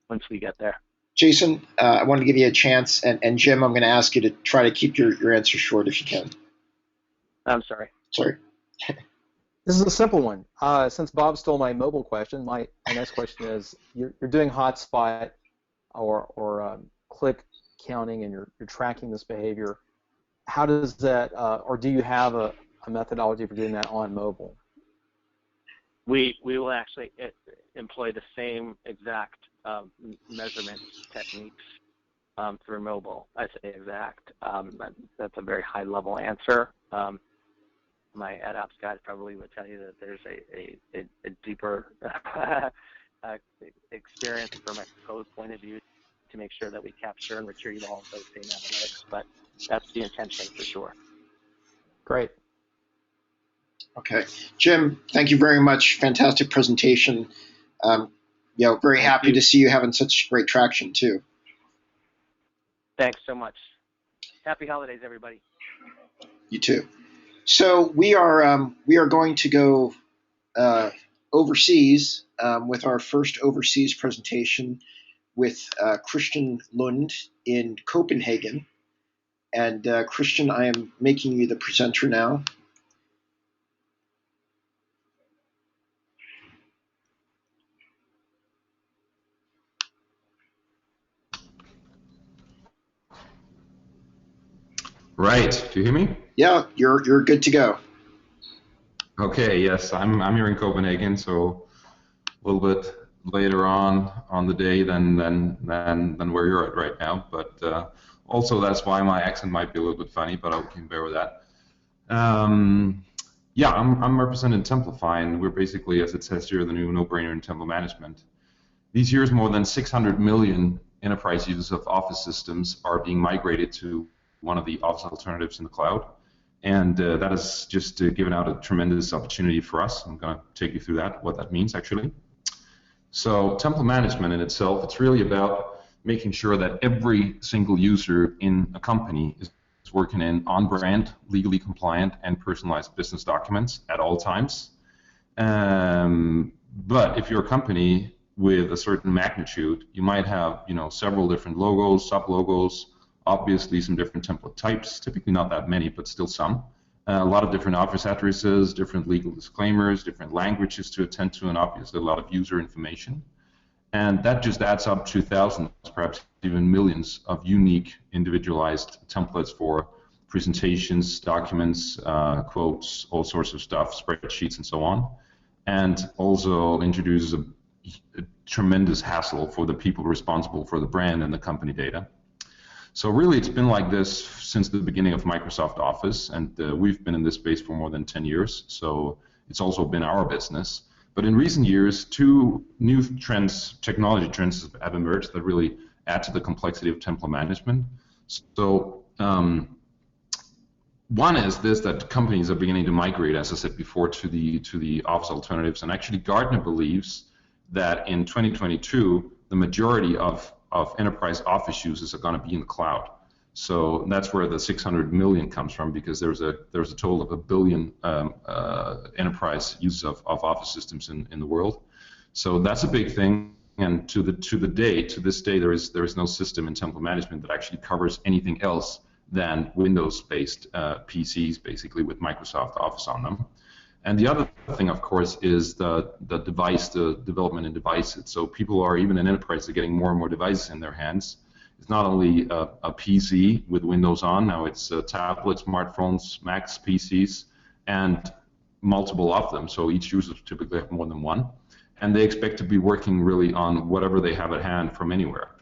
once we get there. Jason, I wanted to give you a chance, and Jim, I'm going to ask you to try to keep your answer short if you can. I'm sorry. Sorry. This is a simple one. Since Bob stole my mobile question, my next question is: you're doing hotspot or click counting, and you're tracking this behavior. How does that, or do you have a methodology for doing that on mobile? We will actually employ the same exact measurement techniques through mobile. I say exact. That's a very high-level answer. My ad ops guys probably would tell you that there's a deeper experience from a code point of view to make sure that we capture and retrieve all of those same analytics, but that's the intention for sure. Great. Okay. Jim, thank you very much. Fantastic presentation. Very happy to see you having such great traction too. Thanks so much. Happy holidays, everybody. You too. So we are going to go overseas with our first overseas presentation with Christian Lund in Copenhagen. And Christian, I am making you the presenter now. Right. Do you hear me? Yeah, you're good to go. Okay. Yes, I'm here in Copenhagen, so a little bit later on the day than where you're at right now. But also that's why my accent might be a little bit funny, but I can bear with that. Yeah, I'm representing Templafy, and we're basically, as it says here, the new no-brainer in template management. These years, more than 600 million enterprise users of Office systems are being migrated to one of the Office alternatives in the cloud, and that has just given out a tremendous opportunity for us. I'm going to take you through that, what that means actually. So template management in itself, it's really about making sure that every single user in a company is working in on-brand, legally compliant, and personalized business documents at all times. But if you're a company with a certain magnitude, you might have several different logos, sub-logos, obviously some different template types, typically not that many, but still some. A lot of different office addresses, different legal disclaimers, different languages to attend to, and obviously a lot of user information. And that just adds up to thousands, perhaps even millions of unique individualized templates for presentations, documents, quotes, all sorts of stuff, spreadsheets, and so on. And also introduces a tremendous hassle for the people responsible for the brand and the company data. So really, it's been like this since the beginning of Microsoft Office, and we've been in this space for more than 10 years, so it's also been our business. But in recent years, two new trends, technology trends, have emerged that really add to the complexity of template management. So one is this, that companies are beginning to migrate, as I said before, to the Office alternatives, and actually Gartner believes that in 2022, the majority of enterprise Office users are going to be in the cloud. So that's where the 600 million comes from, because there's a total of 1 billion enterprise users of Office systems in the world. So that's a big thing. And to this day, there is no system in template management that actually covers anything else than Windows-based PCs, basically with Microsoft Office on them. And the other thing, of course, is the development in devices. So people are, even in enterprise, they're getting more and more devices in their hands. It's not only a PC with Windows on, now it's tablets, smartphones, Macs, PCs, and multiple of them, so each user typically have more than one, and they expect to be working really on whatever they have at hand from anywhere.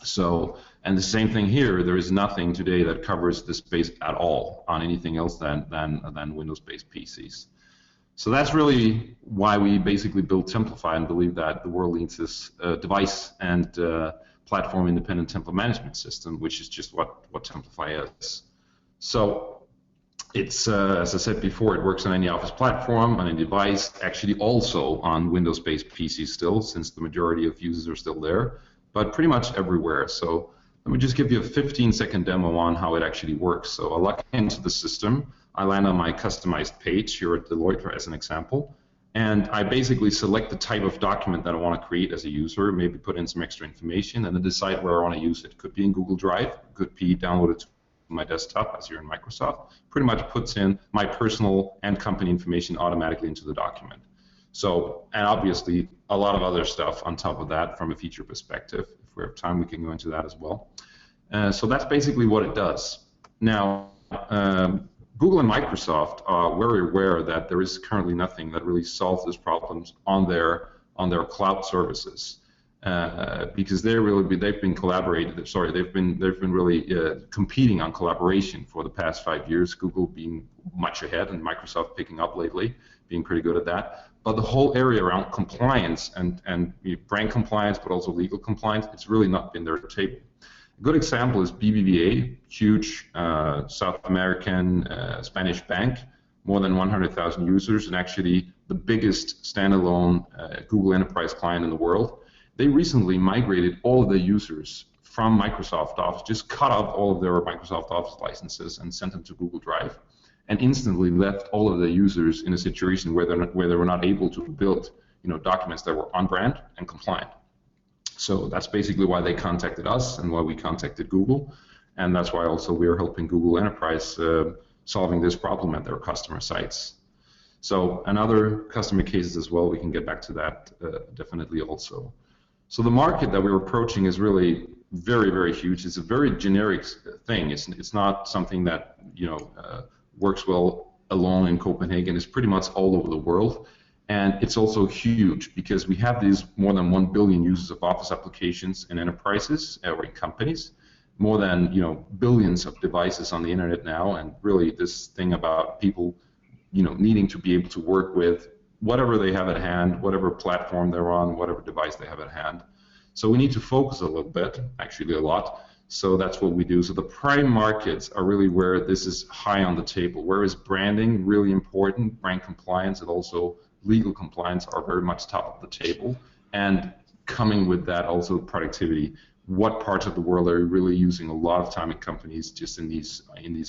So, and the same thing here, there is nothing today that covers the space at all on anything else than Windows-based PCs. So that's really why we basically built Templafy and believe that the world needs this device and platform-independent template management system, which is just what Templafy is. So it's, as I said before, it works on any Office platform, on any device, actually also on Windows-based PCs still, since the majority of users are still there, but pretty much everywhere. So let me just give you a 15-second demo on how it actually works. So I'll log into the system. I land on my customized page here at Deloitte as an example, and I basically select the type of document that I want to create as a user, maybe put in some extra information, and then decide where I want to use it. Could be in Google Drive, could be downloaded to my desktop as you're in Microsoft. Pretty much puts in my personal and company information automatically into the document. So, and obviously a lot of other stuff on top of that from a feature perspective. If we have time, we can go into that as well. So that's basically what it does. Now, Google and Microsoft are very aware that there is currently nothing that really solves these problems on their cloud services, because they've been collaborating. Sorry, they've been really competing on collaboration for the past 5 years. Google being much ahead, and Microsoft picking up lately, being pretty good at that. But the whole area around compliance and brand compliance, but also legal compliance, it's really not been their table. A good example is BBVA, huge South American Spanish bank, more than 100,000 users, and actually the biggest standalone Google Enterprise client in the world. They recently migrated all of their users from Microsoft Office, just cut off all of their Microsoft Office licenses and sent them to Google Drive, and instantly left all of their users in a situation where they were not able to build documents that were on brand and compliant. So that's basically why they contacted us and why we contacted Google, and that's why also we're helping Google Enterprise solving this problem at their customer sites. So, and other customer cases as well, we can get back to that definitely also. So the market that we're approaching is really very, very huge. It's a very generic thing. It's not something that works well alone in Copenhagen. It's pretty much all over the world. And it's also huge because we have these more than 1 billion users of Office applications in enterprises or in companies, more than billions of devices on the internet now, and really this thing about people needing to be able to work with whatever they have at hand, whatever platform they're on, whatever device they have at hand. So we need to focus a little bit, actually a lot. So that's what we do. So the prime markets are really where this is high on the table. Where is branding really important? Brand compliance and also legal compliance are very much top of the table. And coming with that also productivity. What parts of the world are really using a lot of time in companies just in these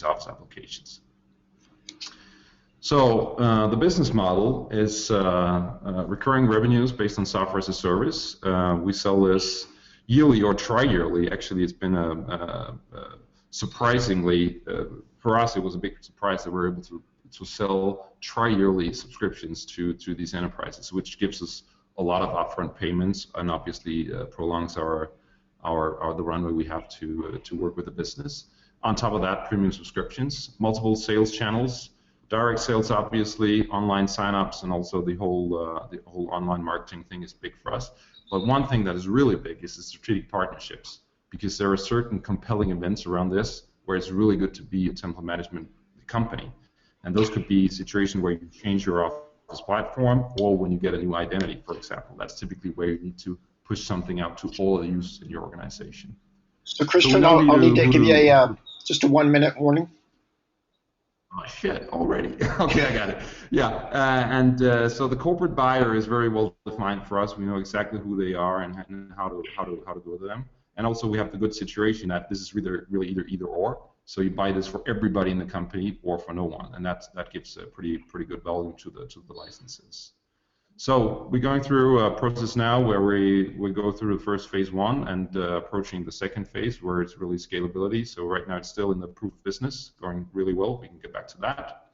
Office applications? So the business model is recurring revenues based on software as a service. We sell this yearly or tri-yearly. Actually, it's been surprisingly, for us, it was a big surprise that we're able to sell tri-yearly subscriptions to these enterprises, which gives us a lot of upfront payments and obviously prolongs the runway we have to work with the business. On top of that, premium subscriptions, multiple sales channels, direct sales, obviously, online signups, and also the whole online marketing thing is big for us. But one thing that is really big is the strategic partnerships, because there are certain compelling events around this where it's really good to be a template management company. And those could be situations where you change your Office platform, or when you get a new identity, for example. That's typically where you need to push something out to all the users in your organization. So Christian, I'll need to give you just a 1-minute warning. Oh, shit, already. Okay, I got it. Yeah, so the corporate buyer is very well defined for us. We know exactly who they are and how to go to them. And also we have the good situation that this is really either or. So you buy this for everybody in the company or for no one, and that gives a pretty good value to the licenses. So we're going through a process now where we go through the first phase 1 and approaching the second phase where it's really scalability. So right now it's still in the proof business, going really well. We can get back to that.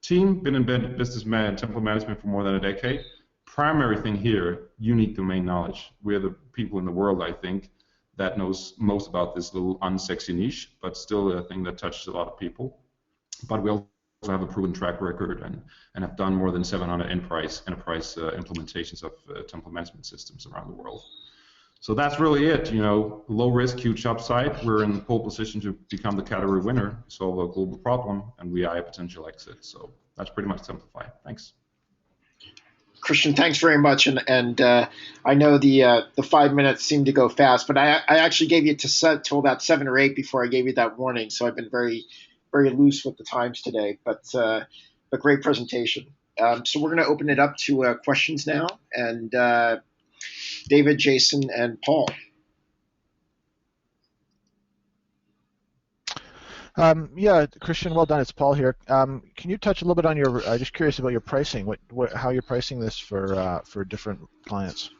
Team, been in business template management for more than a decade. Primary thing here, unique domain knowledge. We're the people in the world, I think, that knows most about this little unsexy niche, but still a thing that touches a lot of people. But we also have a proven track record and have done more than 700 enterprise implementations of template management systems around the world. So that's really it. Low risk, huge upside. We're in pole position to become the category winner, solve a global problem, and we eye a potential exit. So that's pretty much simplified. Thanks. Christian, thanks very much. And I know the 5 minutes seemed to go fast, but I actually gave you till about 7 or 8 before I gave you that warning. So I've been very, very loose with the times today. But great presentation. So we're going to open it up to questions now. And David, Jason, and Paul. Yeah, Christian, well done. It's Paul here. Can you touch a little bit on your? Just curious about your pricing. How you're pricing this for different clients?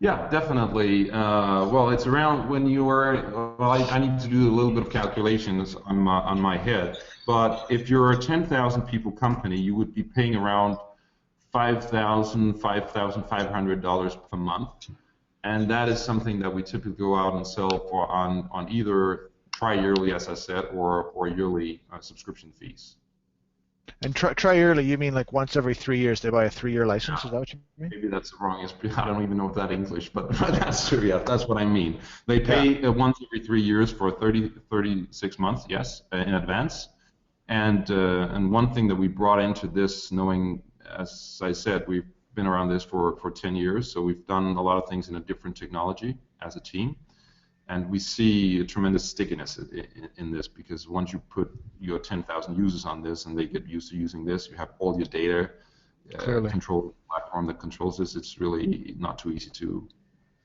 Yeah, definitely. Well, it's around when you are. Well, I need to do a little bit of calculations on my head. But if you're a 10,000 people company, you would be paying around $5,500 per month, and that is something that we typically go out and sell for on either tri-yearly, as I said, or yearly subscription fees. And tri-yearly, you mean like once every 3 years they buy a 3-year license? Is that what you mean? Maybe that's the wrong. I don't even know if that's English, but that's true. Yeah, that's what I mean. They pay once every 3 years for 36 months, yes, in advance. And one thing that we brought into this, knowing, as I said, we've been around this for 10 years, so we've done a lot of things in a different technology as a team. And we see a tremendous stickiness in this, because once you put your 10,000 users on this and they get used to using this, you have all your data control platform that controls this. It's really not too easy to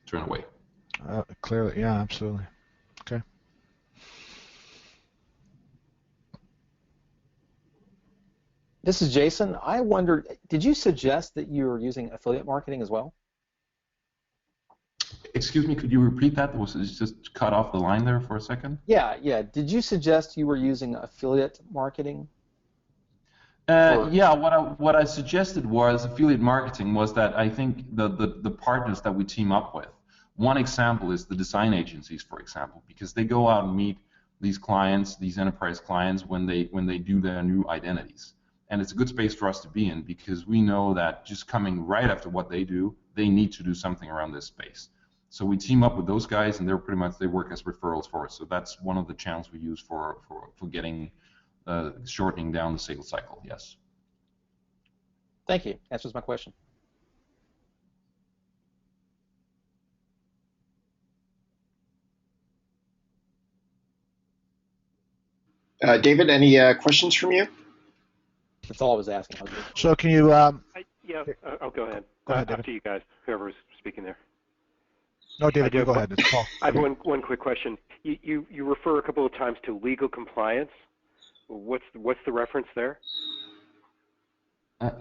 turn away. Clearly, yeah, absolutely. Okay. This is Jason. I wondered, did you suggest that you were using affiliate marketing as well? Excuse me, could you repeat that? Was it just cut off the line there for a second? Yeah. Did you suggest you were using affiliate marketing? Yeah, what I suggested was affiliate marketing was that I think the partners that we team up with. One example is the design agencies, for example, because they go out and meet these clients, these enterprise clients, when they do their new identities. And it's a good space for us to be in, because we know that just coming right after what they do, they need to do something around this space. So we team up with those guys, and they work as referrals for us. So that's one of the channels we use for getting shortening down the sales cycle. Yes. Thank you. Answers my question. David, any questions from you? That's all I was asking. So can you? Yeah, I'll go ahead. Go ahead, David. After you guys, whoever's speaking there. No, David, you go ahead. It's Paul. I have one quick question. You refer a couple of times to legal compliance. What's the reference there? I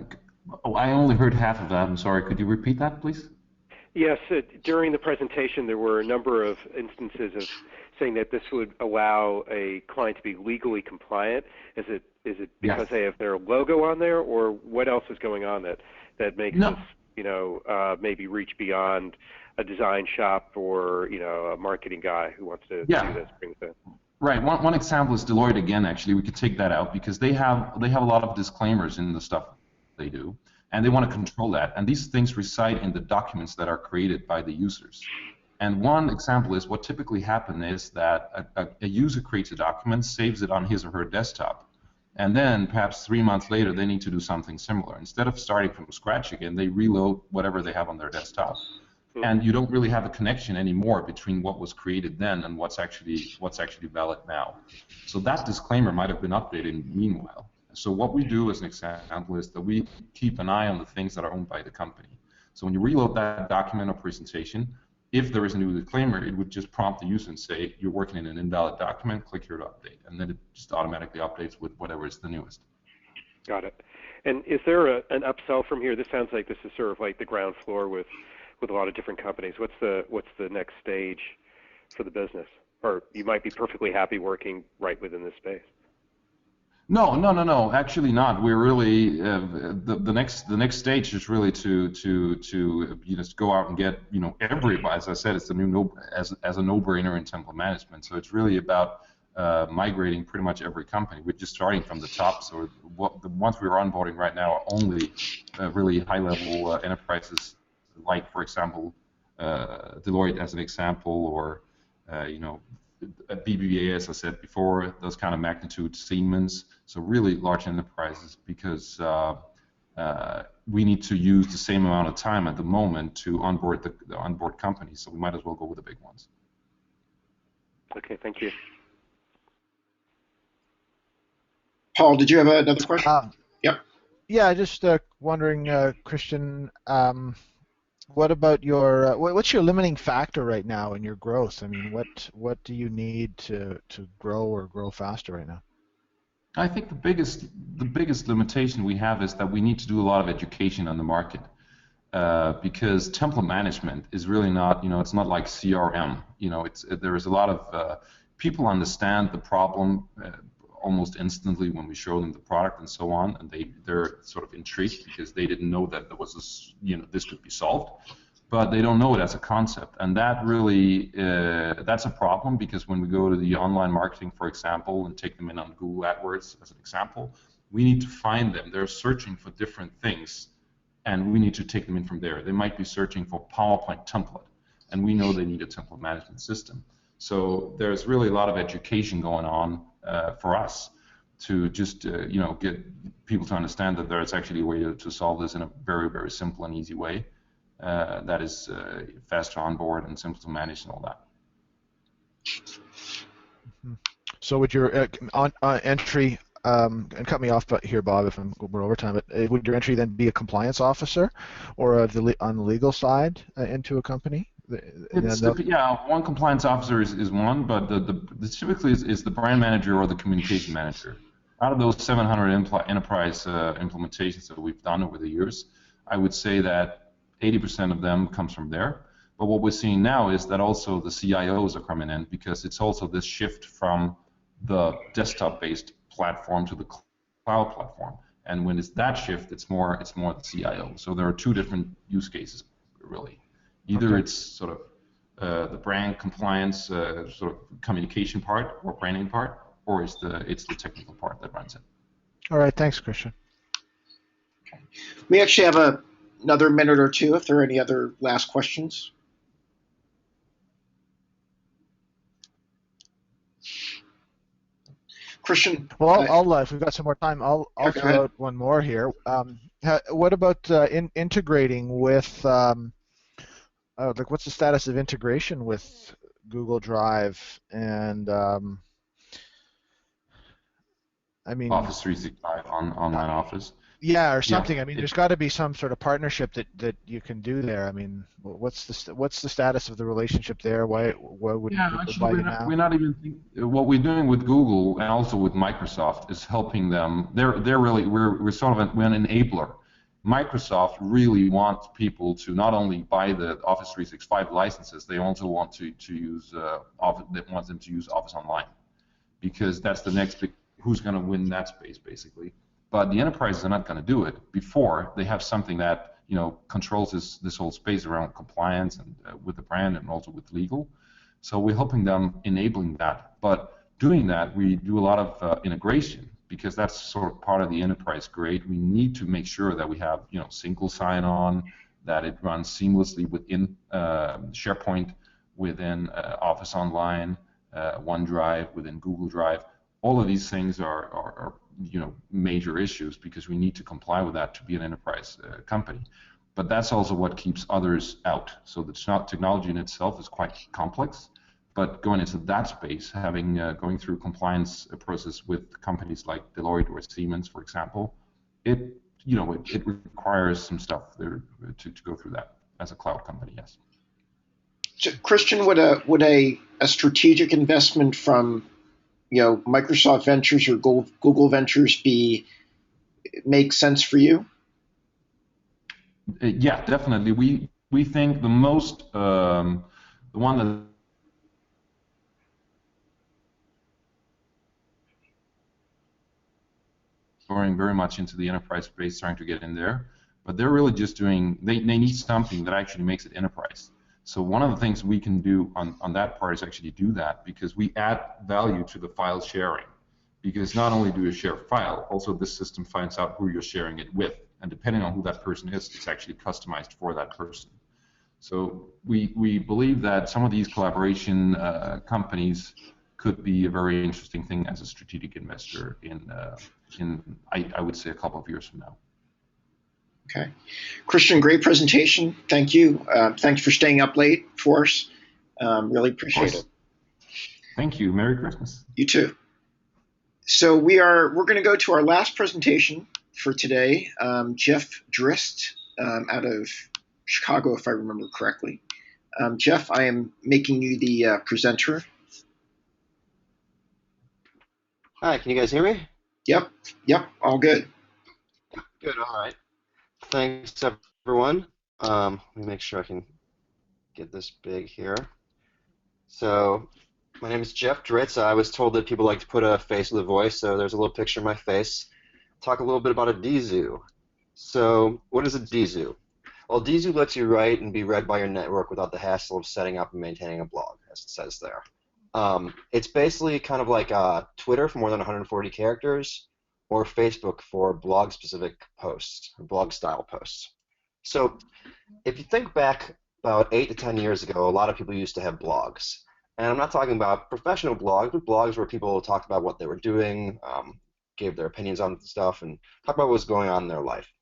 only heard half of that. I'm sorry. Could you repeat that, please? Yes. During the presentation, there were a number of instances of saying that this would allow a client to be legally compliant. Is it because they have their logo on there, or what else is going on that makes this maybe reach beyond a design shop or a marketing guy who wants to do this? Bring this in. Right. One example is Deloitte again. Actually, we could take that out because they have a lot of disclaimers in the stuff they do, and they want to control that. And these things reside in the documents that are created by the users. And one example is what typically happens is that a user creates a document, saves it on his or her desktop, and then perhaps 3 months later they need to do something similar. Instead of starting from scratch again, they reload whatever they have on their desktop. And you don't really have a connection anymore between what was created then and what's actually valid now. So that disclaimer might have been updated meanwhile. So what we do as an example is that we keep an eye on the things that are owned by the company. So when you reload that document or presentation, if there is a new disclaimer, it would just prompt the user and say, you're working in an invalid document, click here to update. And then it just automatically updates with whatever is the newest. Got it. And is there an upsell from here? This sounds like this is sort of like the ground floor with a lot of different companies. What's the next stage for the business? Or you might be perfectly happy working right within this space. No. Actually, not. We're really the next stage is really to go out and get everybody. As I said, it's a new as a no-brainer in template management. So it's really about migrating pretty much every company. We're just starting from the top, so the ones we're onboarding right now are only really high-level enterprises, like, for example, Deloitte as an example, or BBVA, as I said before, those kind of magnitude, Siemens, so really large enterprises, because we need to use the same amount of time at the moment to onboard the onboard companies, so we might as well go with the big ones. Okay, thank you. Paul, did you have another question? Yep. Yeah, just wondering, Christian, what about your what's your limiting factor right now in your growth? I mean, what do you need to grow or grow faster right now? I think the biggest limitation we have is that we need to do a lot of education on the market, because template management is really not, it's not like CRM. There is a lot of people understand the problem almost instantly when we show them the product and so on, and they're sort of intrigued because they didn't know that there was this, this could be solved, but they don't know it as a concept, and that really that's a problem, because when we go to the online marketing, for example, and take them in on Google AdWords as an example, we need to find them. They're searching for different things, and we need to take them in from there. They might be searching for PowerPoint template, and we know they need a template management system. So there's really a lot of education going on for us to just get people to understand that there's actually a way to solve this in a very, very simple and easy way that is fast to onboard and simple to manage and all that. So would your entry, and cut me off here, Bob, if I'm going over time, but would your entry then be a compliance officer or on the legal side into a company? One compliance officer is one, but the typically is the brand manager or the communication manager. Out of those 700 enterprise implementations that we've done over the years, I would say that 80% of them comes from there. But what we're seeing now is that also the CIOs are coming in, because it's also this shift from the desktop-based platform to the cloud platform. And when it's that shift, it's more the CIO. So there are two different use cases, really. Either it's sort of the brand compliance sort of communication part or branding part, or it's the technical part that runs it. All right, thanks, Christian. Okay. We actually have another minute or two if there are any other last questions. Christian? Well, if we've got some more time, I'll throw out one more here. What about integrating with, what's the status of integration with Google Drive and, Office 365 online Office? Yeah, or something. Yeah. I mean, there's got to be some sort of partnership that you can do there. I mean, what's the status of the relationship there? Why would people buy you now? We're not even what we're doing with Google and also with Microsoft is helping them. They're really we're sort of an enabler. Microsoft really wants people to not only buy the Office 365 licenses, they also want to use Office. They want them to use Office Online, because that's the next big. Who's going to win that space, basically? But the enterprises are not going to do it before they have something that controls this whole space around compliance and with the brand and also with legal. So we're helping them enabling that. But doing that, we do a lot of integration, because that's sort of part of the enterprise grade. We need to make sure that we have single sign-on, that it runs seamlessly within SharePoint, within Office Online, OneDrive, within Google Drive. All of these things are major issues, because we need to comply with that to be an enterprise company. But that's also what keeps others out. So the technology in itself is quite complex, but going into that space, going through compliance process with companies like Deloitte or Siemens, for example, it requires some stuff there to go through that as a cloud company. Yes. So, Christian, would a strategic investment from Microsoft Ventures or Google Ventures make sense for you? Yeah, definitely. We think the most the one that going very much into the enterprise space, trying to get in there, but they're really just doing. They need something that actually makes it enterprise. So one of the things we can do on that part is actually do that, because we add value to the file sharing. Because not only do you share a file, also this system finds out who you're sharing it with. And depending on who that person is, it's actually customized for that person. So we believe that some of these collaboration companies could be a very interesting thing as a strategic investor in I would say a couple of years from now. Okay. Christian, great presentation. Thank you. Thanks for staying up late for us. Really appreciate it. Thank you. Merry Christmas. You too. So we're going to go to our last presentation for today. Jeff Drist out of Chicago, if I remember correctly. Jeff, I am making you the presenter. Hi, can you guys hear me? Yep, all good. Good, all right. Thanks, everyone. Let me make sure I can get this big here. So, my name is Jeff Dritz. I was told that people like to put a face with a voice, so there's a little picture of my face. Talk a little bit about a DZoo. So, what is a DZoo? Well, DZoo lets you write and be read by your network without the hassle of setting up and maintaining a blog, as it says there. It's basically kind of like Twitter for more than 140 characters, or Facebook for blog-specific posts, or blog-style posts. So if you think back about 8 to 10 years ago, a lot of people used to have blogs. And I'm not talking about professional blogs, but blogs where people talked about what they were doing, gave their opinions on stuff, and talked about what was going on in their life.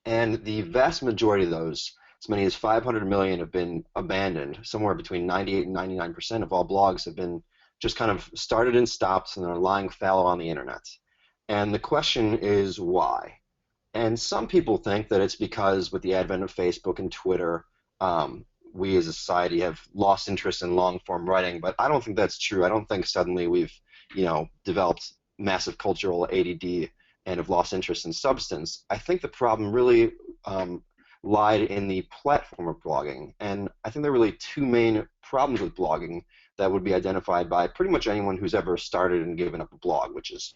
And the vast majority of those, as many as 500 million, have been abandoned. Somewhere between 98 and 99% of all blogs have been just kind of started and stopped, and they're lying fallow on the internet. And the question is why? And some people think that it's because with the advent of Facebook and Twitter, we as a society have lost interest in long-form writing, but I don't think that's true. I don't think suddenly we've, developed massive cultural ADD and have lost interest in substance. I think the problem really lied in the platform of blogging, and I think there are really two main problems with blogging that would be identified by pretty much anyone who's ever started and given up a blog, which is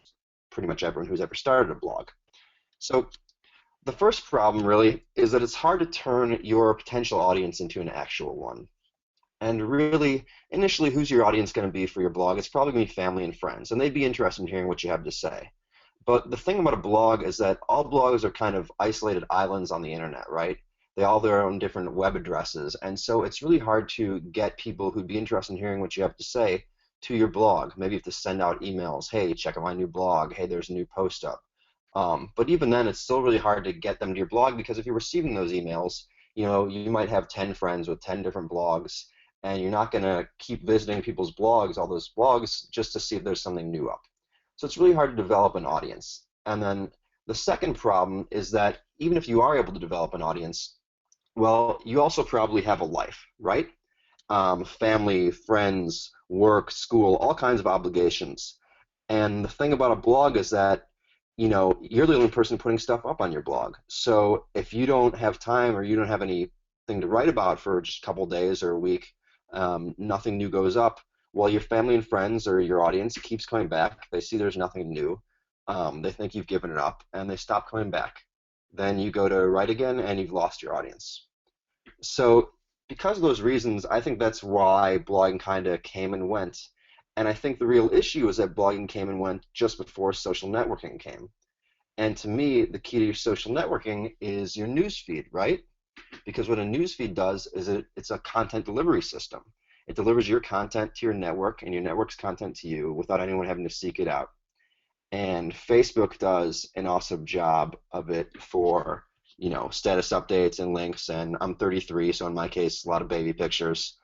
pretty much everyone who's ever started a blog. So the first problem really is that it's hard to turn your potential audience into an actual one. And really, initially, who's your audience going to be for your blog? It's probably going to be family and friends, and they'd be interested in hearing what you have to say. But the thing about a blog is that all blogs are kind of isolated islands on the internet, right? They all have their own different web addresses, and so it's really hard to get people who'd be interested in hearing what you have to say to your blog. Maybe you have to send out emails, hey, check out my new blog, hey, there's a new post up. But even then, it's still really hard to get them to your blog, because if you're receiving those emails, you might have 10 friends with 10 different blogs, and you're not going to keep visiting people's blogs, all those blogs, just to see if there's something new up. So it's really hard to develop an audience. And then the second problem is that even if you are able to develop an audience, well, you also probably have a life, right? Family, friends, work, school, all kinds of obligations. And the thing about a blog is that, you're the only person putting stuff up on your blog. So if you don't have time, or you don't have anything to write about for just a couple days or a week, nothing new goes up, well, your family and friends or your audience keeps coming back. They see there's nothing new. They think you've given it up, and they stop coming back. Then you go to write again, and you've lost your audience. So because of those reasons, I think that's why blogging kind of came and went. And I think the real issue is that blogging came and went just before social networking came. And to me, the key to your social networking is your newsfeed, right? Because what a newsfeed does is it's a content delivery system. It delivers your content to your network and your network's content to you without anyone having to seek it out. And Facebook does an awesome job of it for, status updates and links. And I'm 33, so in my case, a lot of baby pictures.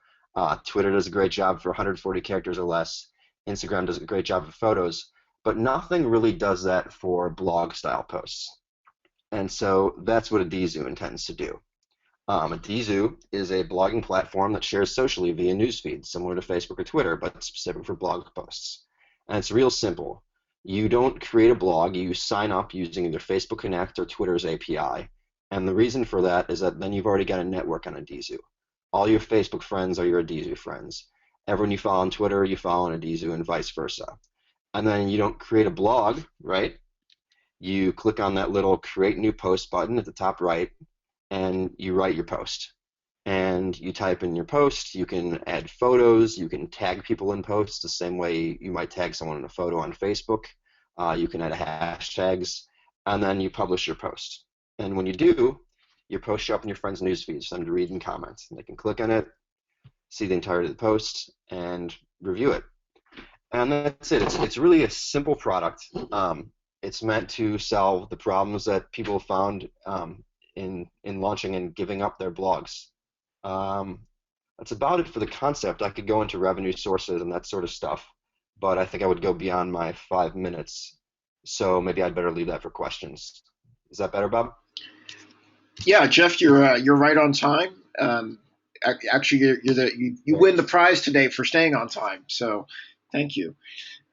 Twitter does a great job for 140 characters or less. Instagram does a great job of photos. But nothing really does that for blog-style posts. And so that's what a DZoo intends to do. A DZoo is a blogging platform that shares socially via newsfeed, similar to Facebook or Twitter, but specific for blog posts. And it's real simple. You don't create a blog. You sign up using either Facebook Connect or Twitter's API. And the reason for that is that then you've already got a network on a DZoo. All your Facebook friends are your DZoo friends. Everyone you follow on Twitter, you follow on a DZoo, and vice versa. And then you don't create a blog, right? You click on that little Create New Post button at the top right, and you write your post. and you type in your post. You can add photos. You can tag people in posts the same way you might tag someone in a photo on Facebook. You can add hashtags, and then you publish your post. And when you do, your post show up in your friends' news feeds for them to read and comment. And they can click on it, see the entirety of the post, and review it. And that's it. It's really a simple product. It's meant to solve the problems that people found in launching and giving up their blogs. That's about it for the concept. I could go into revenue sources and that sort of stuff, but I think I would go beyond my 5 minutes. So maybe I'd better leave that for questions. Is that better, Bob? Yeah, Jeff, you're right on time. Actually, you win the prize today for staying on time. So, thank you.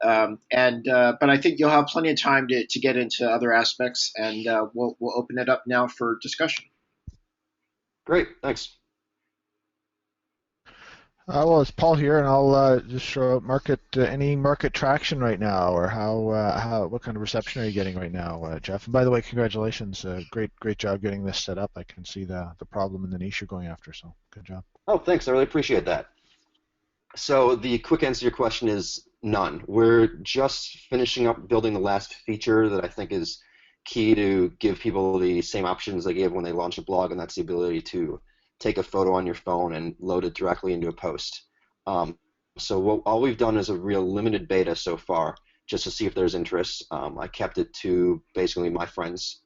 But I think you'll have plenty of time to get into other aspects, and we'll open it up now for discussion. Great, thanks. Well, it's Paul here, and I'll just show any market traction right now, or what kind of reception are you getting right now, Jeff? And by the way, congratulations, great job getting this set up. I can see the problem and the niche you're going after, so good job. Oh, thanks. I really appreciate that. So the quick answer to your question is none. We're just finishing up building the last feature that I think is key to give people the same options they give when they launch a blog, and that's the ability to take a photo on your phone and load it directly into a post. So all we've done is a real limited beta so far, just to see if there's interest. I kept it to basically my friends.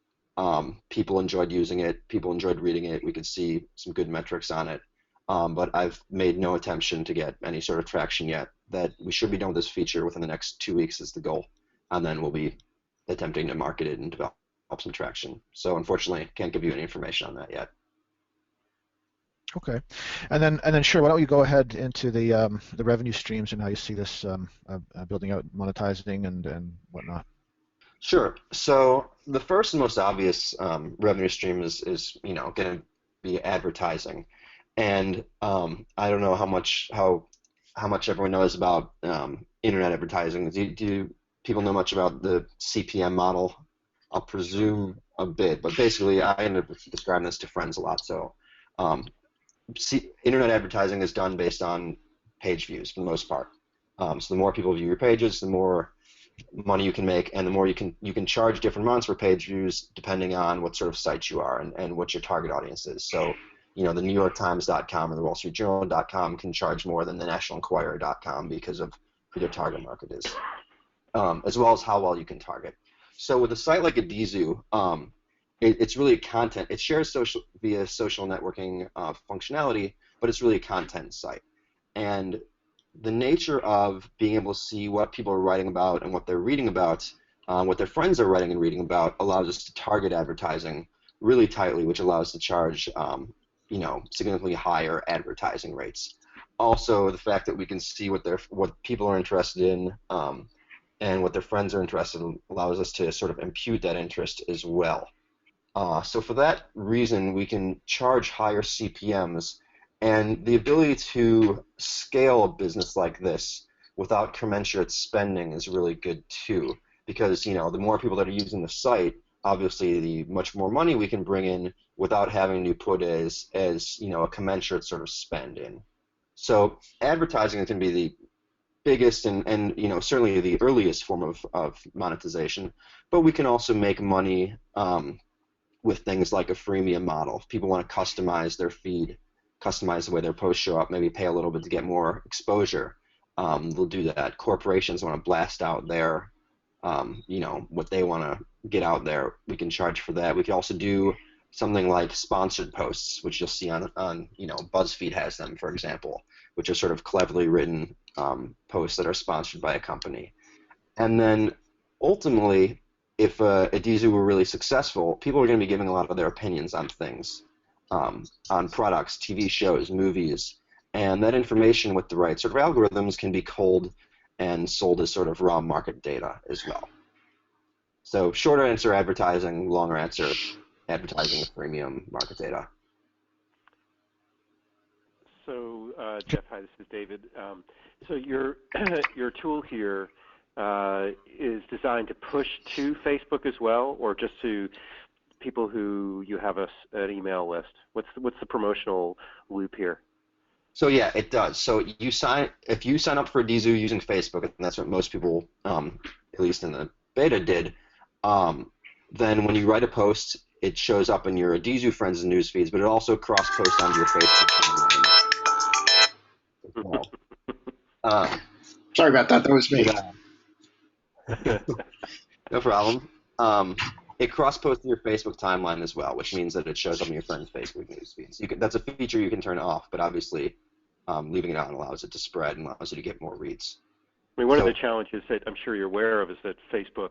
People enjoyed using it. People enjoyed reading it. We could see some good metrics on it. But I've made no attempt to get any sort of traction yet. That we should be done with this feature within the next 2 weeks is the goal, and then we'll be attempting to market it and develop some traction. So unfortunately, can't give you any information on that yet. Okay, and then sure. Why don't you go ahead into the revenue streams and how you see this building out, monetizing, and whatnot. Sure. So the first and most obvious revenue stream is going to be advertising, and I don't know how much everyone knows about internet advertising. Do people know much about the CPM model? I'll presume a bit, but basically I end up describing this to friends a lot. So internet advertising is done based on page views for the most part. So the more people view your pages, the more money you can make, and the more you can charge different amounts for page views depending on what sort of site you are and what your target audience is. So the NewYorkTimes.com or the WallStreetJournal.com can charge more than the NationalEnquirer.com because of who their target market is, as well as how well you can target. So with a site like Adizu, it's really a content. It shares via social networking functionality, but it's really a content site. And the nature of being able to see what people are writing about and what they're reading about, what their friends are writing and reading about, allows us to target advertising really tightly, which allows us to charge significantly higher advertising rates. Also, the fact that we can see what people are interested in and what their friends are interested in allows us to sort of impute that interest as well. So for that reason, we can charge higher CPMs, and the ability to scale a business like this without commensurate spending is really good too, because the more people that are using the site, obviously the much more money we can bring in without having to put as a commensurate sort of spend in. So advertising is going to be the biggest and certainly the earliest form of monetization, but we can also make money with things like a freemium model. If people want to customize their feed, customize the way their posts show up, maybe pay a little bit to get more exposure, they'll do that. Corporations want to blast out their, what they want to get out there, we can charge for that. We can also do something like sponsored posts, which you'll see on BuzzFeed has them, for example, which are sort of cleverly written posts that are sponsored by a company. And then ultimately, if Adizu were really successful, people are going to be giving a lot of their opinions on things, on products, TV shows, movies, and that information with the right sort of algorithms can be culled and sold as sort of raw market data as well. So shorter answer, advertising. Longer answer, advertising with premium market data. So Jeff, hi, this is David. So your tool here is designed to push to Facebook as well, or just to people who you have an email list? What's the promotional loop here? So yeah, it does. So if you sign up for Dizoo using Facebook, and that's what most people, at least in the beta, did. Then when you write a post, it shows up in your Dizoo friends' news feeds, but it also cross-posts onto your Facebook timeline. Sorry about that. That was me. Yeah. No problem. It cross-posts to your Facebook timeline as well, which means that it shows up in your friends' Facebook news feeds. That's a feature you can turn off, but obviously leaving it on allows it to spread and allows you to get more reads. I mean, one of the challenges that I'm sure you're aware of is that Facebook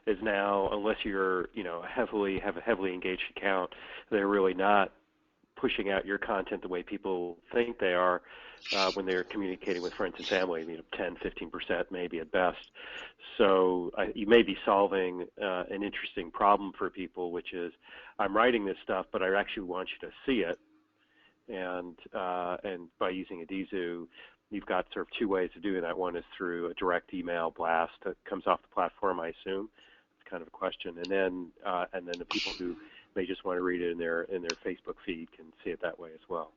is now, unless you're, have a heavily engaged account, they're really not pushing out your content the way people think they are when they're communicating with friends and family. 10, 15% maybe at best. So you may be solving an interesting problem for people, which is I'm writing this stuff, but I actually want you to see it. And by using a Dizoo, you've got sort of two ways of doing that. One is through a direct email blast that comes off the platform, I assume. It's kind of a question. And then the people who may just want to read it in their Facebook feed can see it that way as well.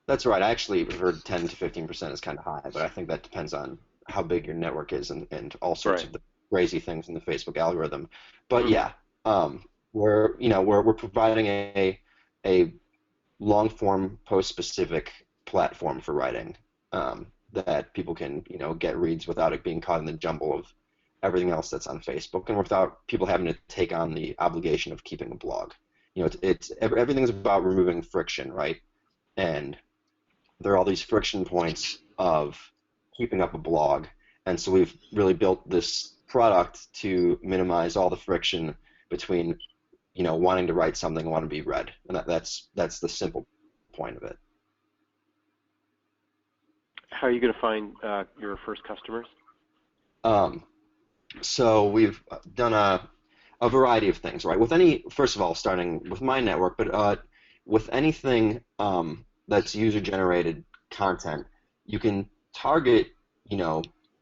That's right. I actually heard 10 to 15% is kind of high, but I think that depends on how big your network is and all sorts of the crazy things in the Facebook algorithm. But yeah, we're providing a long-form post-specific platform for writing that people can get reads without it being caught in the jumble of everything else that's on Facebook, and without people having to take on the obligation of keeping a blog. Everything's about removing friction, right? And there are all these friction points of keeping up a blog, and so we've really built this product to minimize all the friction between wanting to write something and wanting to be read, and that's the simple point of it. How are you going to find your first customers? So we've done a variety of things, right? First of all, starting with my network, but with anything that's user-generated content, you can target,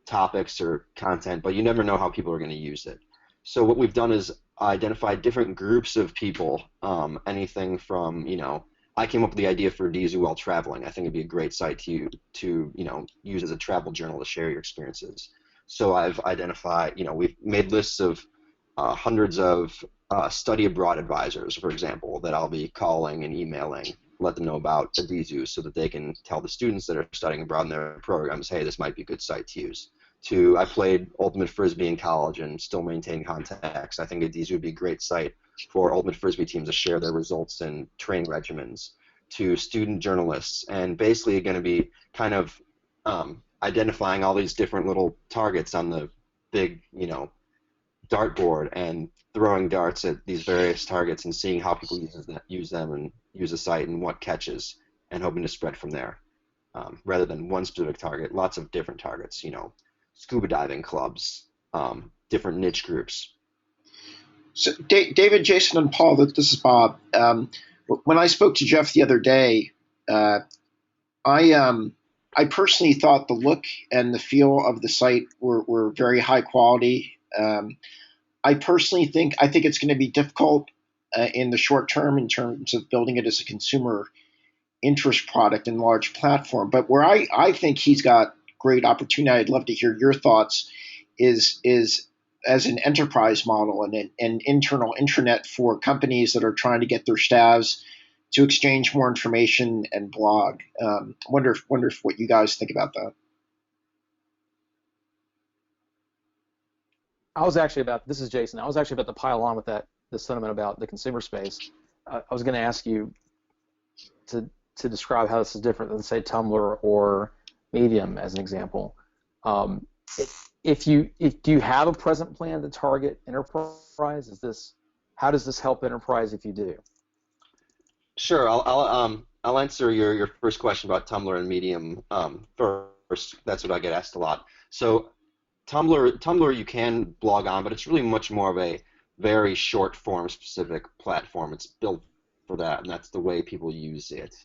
topics or content, but you never know how people are going to use it. So what we've done is identify different groups of people, anything from, I came up with the idea for Dizoo while traveling. I think it'd be a great site to use as a travel journal to share your experiences. So I've identified, we've made lists of hundreds of study abroad advisors, for example, that I'll be calling and emailing, let them know about Dizoo so that they can tell the students that are studying abroad in their programs, hey, this might be a good site to use. I played Ultimate Frisbee in college and still maintain contacts. I think Dizoo would be a great site for Ultimate Frisbee teams to share their results and training regimens, to student journalists, and basically going to be kind of identifying all these different little targets on the big, dartboard and throwing darts at these various targets and seeing how people use them and use the site and what catches, and hoping to spread from there. Rather than one specific target, lots of different targets, scuba diving clubs, different niche groups. So, David, Jason, and Paul, this is Bob. When I spoke to Jeff the other day, I personally thought the look and the feel of the site were very high quality. I think it's going to be difficult in the short term in terms of building it as a consumer interest product and large platform. But where I think he's got great opportunity, I'd love to hear your thoughts, is as an enterprise model and an internal intranet for companies that are trying to get their staffs to exchange more information and blog. Wonder if what you guys think about that. This is Jason. I was actually about to pile on with the sentiment about the consumer space. I was going to ask you to describe how this is different than, say, Tumblr or Medium as an example. Do you have a present plan to target enterprise? How does this help enterprise if you do? Sure. I'll answer your first question about Tumblr and Medium first. That's what I get asked a lot. So Tumblr you can blog on, but it's really much more of a very short form specific platform. It's built for that, and that's the way people use it.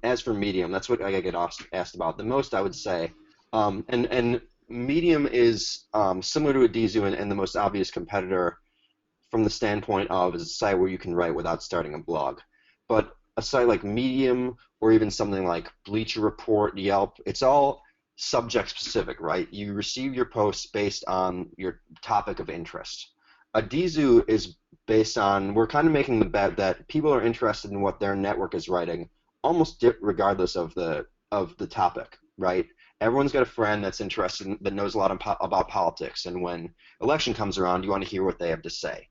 As for Medium, that's what I get asked about the most, I would say. And Medium is similar to a Dizoo and the most obvious competitor from the standpoint of is a site where you can write without starting a blog. But a site like Medium or even something like Bleacher Report, Yelp, it's all subject specific, right? You receive your posts based on your topic of interest. Adizu is based on, we're kind of making the bet that people are interested in what their network is writing, almost regardless of the topic, right? Everyone's got a friend that's interested, that knows a lot about politics, and when election comes around, you want to hear what they have to say.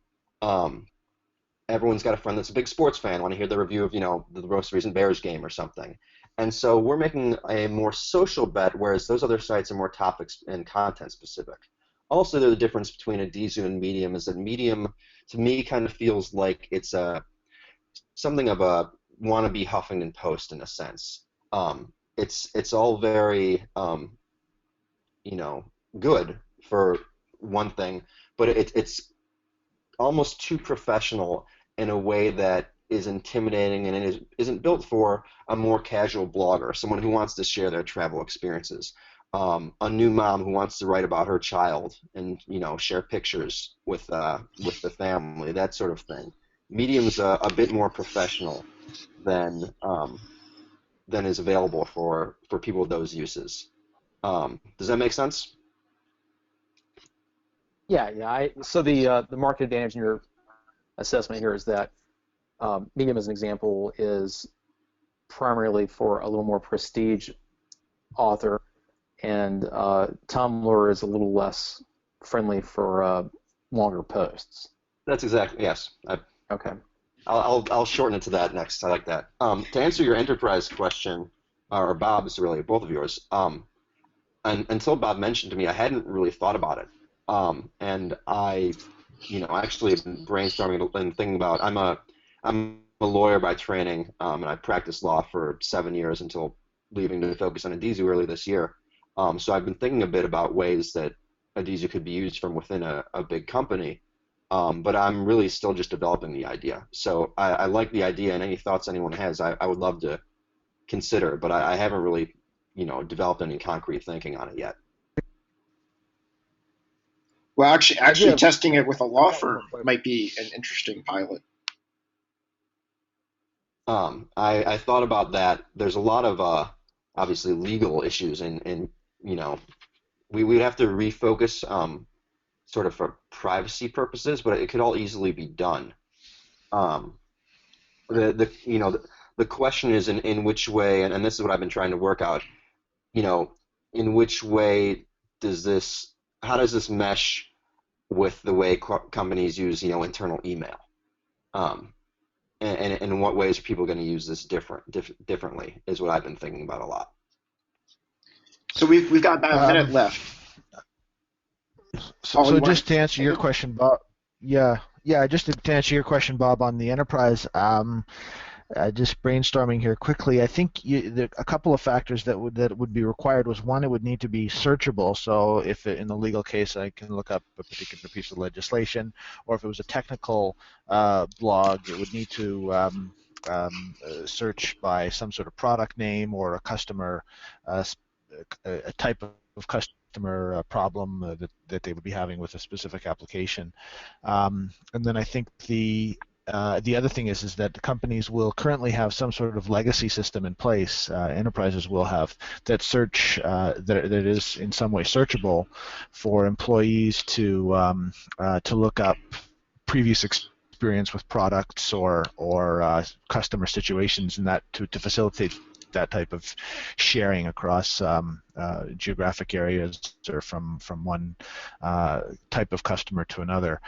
Everyone's got a friend that's a big sports fan, want to hear the review of, the most recent Bears game or something. And so we're making a more social bet, whereas those other sites are more topics and content specific. Also, the difference between Adizu and Medium is that Medium, to me, kind of feels like it's something of a wannabe Huffington Post in a sense. It's all very, good for one thing, but it's almost too professional in a way that is intimidating, and it isn't built for a more casual blogger, someone who wants to share their travel experiences, a new mom who wants to write about her child and share pictures with the family, that sort of thing. Medium's a bit more professional than is available for people with those uses. Does that make sense? Yeah. So the market advantage in your assessment here is that Medium, as an example, is primarily for a little more prestige author, and Tumblr is a little less friendly for longer posts. That's exactly, yes. Okay. I'll shorten it to that next. I like that. To answer your enterprise question, or Bob's really, both of yours, and until Bob mentioned to me, I hadn't really thought about it. And I actually have been brainstorming and thinking about. I'm a lawyer by training, and I practiced law for 7 years until leaving to focus on Adizu early this year. So I've been thinking a bit about ways that Adizu could be used from within a big company, but I'm really still just developing the idea. So I like the idea, and any thoughts anyone has, I would love to consider, but I haven't really developed any concrete thinking on it yet. Well, actually testing it with a law firm might be an interesting pilot. I thought about that. There's a lot of obviously legal issues, and we would have to refocus sort of for privacy purposes, but it could all easily be done. The question is in which way, and this is what I've been trying to work out. In which way how does this mesh with the way companies use internal email? And in what ways are people going to use this differently is what I've been thinking about a lot. So we've got about a minute left. So just to answer your question, Bob, just to answer your question, Bob, on the enterprise, just brainstorming here quickly, I think a couple of factors that would be required was, one, it would need to be searchable. So if in the legal case I can look up a particular piece of legislation, or if it was a technical blog, it would need to search by some sort of product name or a customer, a type of customer problem that they would be having with a specific application. And then I think the other thing is that the companies will currently have some sort of legacy system in place. Enterprises will have that search that is in some way searchable for employees to look up previous experience with products or customer situations, and that to facilitate that type of sharing across geographic areas or from one type of customer to another.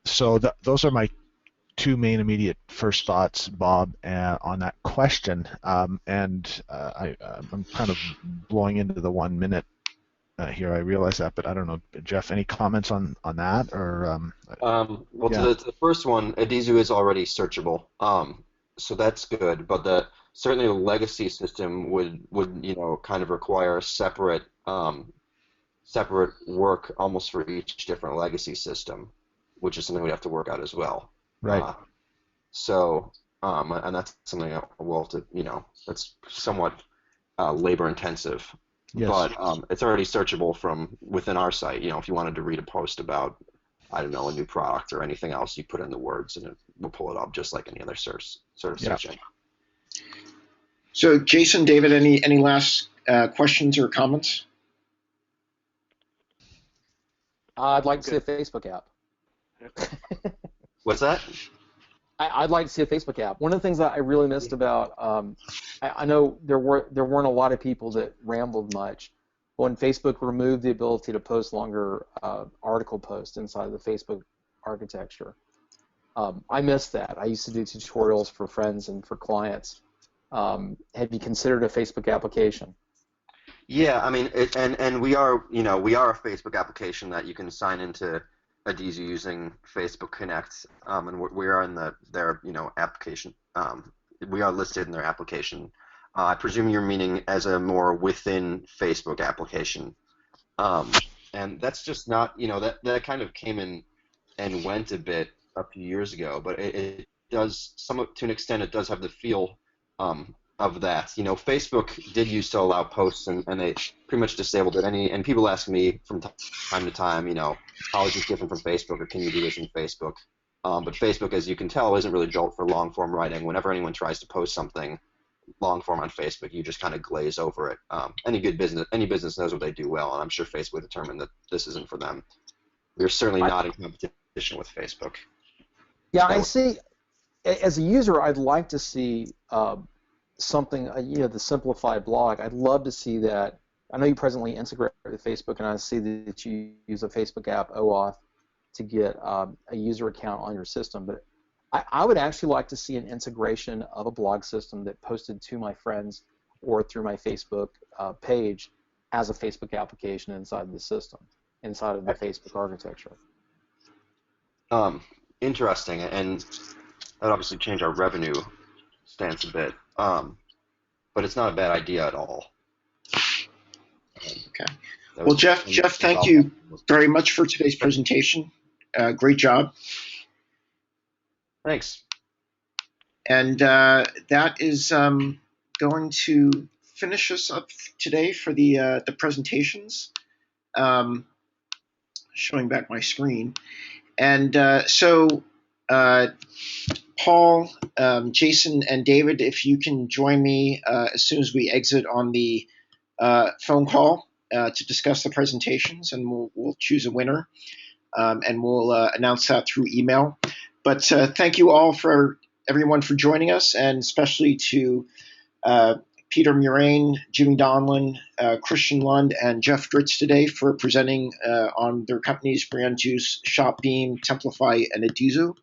So those are my two main immediate first thoughts, Bob, on that question. I'm kind of blowing into the 1 minute here. I realize that, but I don't know, Jeff, any comments on that? Or to the first one, Adizu is already searchable, so that's good. But certainly the legacy system would kind of require separate work almost for each different legacy system, which is something we'd have to work out as well. Right. And that's something that's somewhat labor intensive. Yes. But it's already searchable from within our site. If you wanted to read a post about I don't know, a new product or anything else, you put in the words and it will pull it up just like any other search engine. So Jason, David, any last questions or comments? I'd like to see a Facebook app. What's that? I'd like to see a Facebook app. One of the things that I really missed about, I know there weren't a lot of people that rambled much. When Facebook removed the ability to post longer article posts inside of the Facebook architecture, I missed that. I used to do tutorials for friends and for clients. Have you considered a Facebook application? Yeah, I mean, and we are a Facebook application that you can sign into Adizu using Facebook Connect, and we are in their application. We are listed in their application. I presume you're meaning as a more within Facebook application, and that's just not that kind of came in and went a bit a few years ago, but it does to an extent it does have the feel of that. Facebook did used to allow posts, and they pretty much disabled it. And people ask me from time to time, how is this different from Facebook, or can you do this in Facebook? But Facebook, as you can tell, isn't really built for long-form writing. Whenever anyone tries to post something long-form on Facebook, you just kind of glaze over it. Any business knows what they do well, and I'm sure Facebook determined that this isn't for them. We're certainly not in competition with Facebook. Yeah, I see. As a user, I'd like to see something, the simplified blog. I'd love to see that. I know you presently integrate with Facebook, and I see that you use a Facebook app, OAuth, to get a user account on your system. But I would actually like to see an integration of a blog system that posted to my friends or through my Facebook page as a Facebook application inside the system, inside of the Facebook architecture. Interesting, and that obviously changed our revenue stance a bit, but it's not a bad idea at all. Okay. Well, Jeff, thank you very much for today's presentation. Great job. Thanks. And that is going to finish us up today for the presentations. Showing back my screen. And so Paul, Jason, and David, if you can join me as soon as we exit on the phone call to discuss the presentations, and we'll choose a winner, and we'll announce that through email. But thank you all everyone for joining us, and especially to Peter Murrain, Jimmy Donlin, Christian Lund, and Jeff Dritz today for presenting on their companies Brandjuice, Shopbeam, Templafy, and Adizu.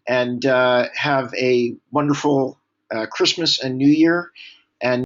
And have a wonderful Christmas and New Year. And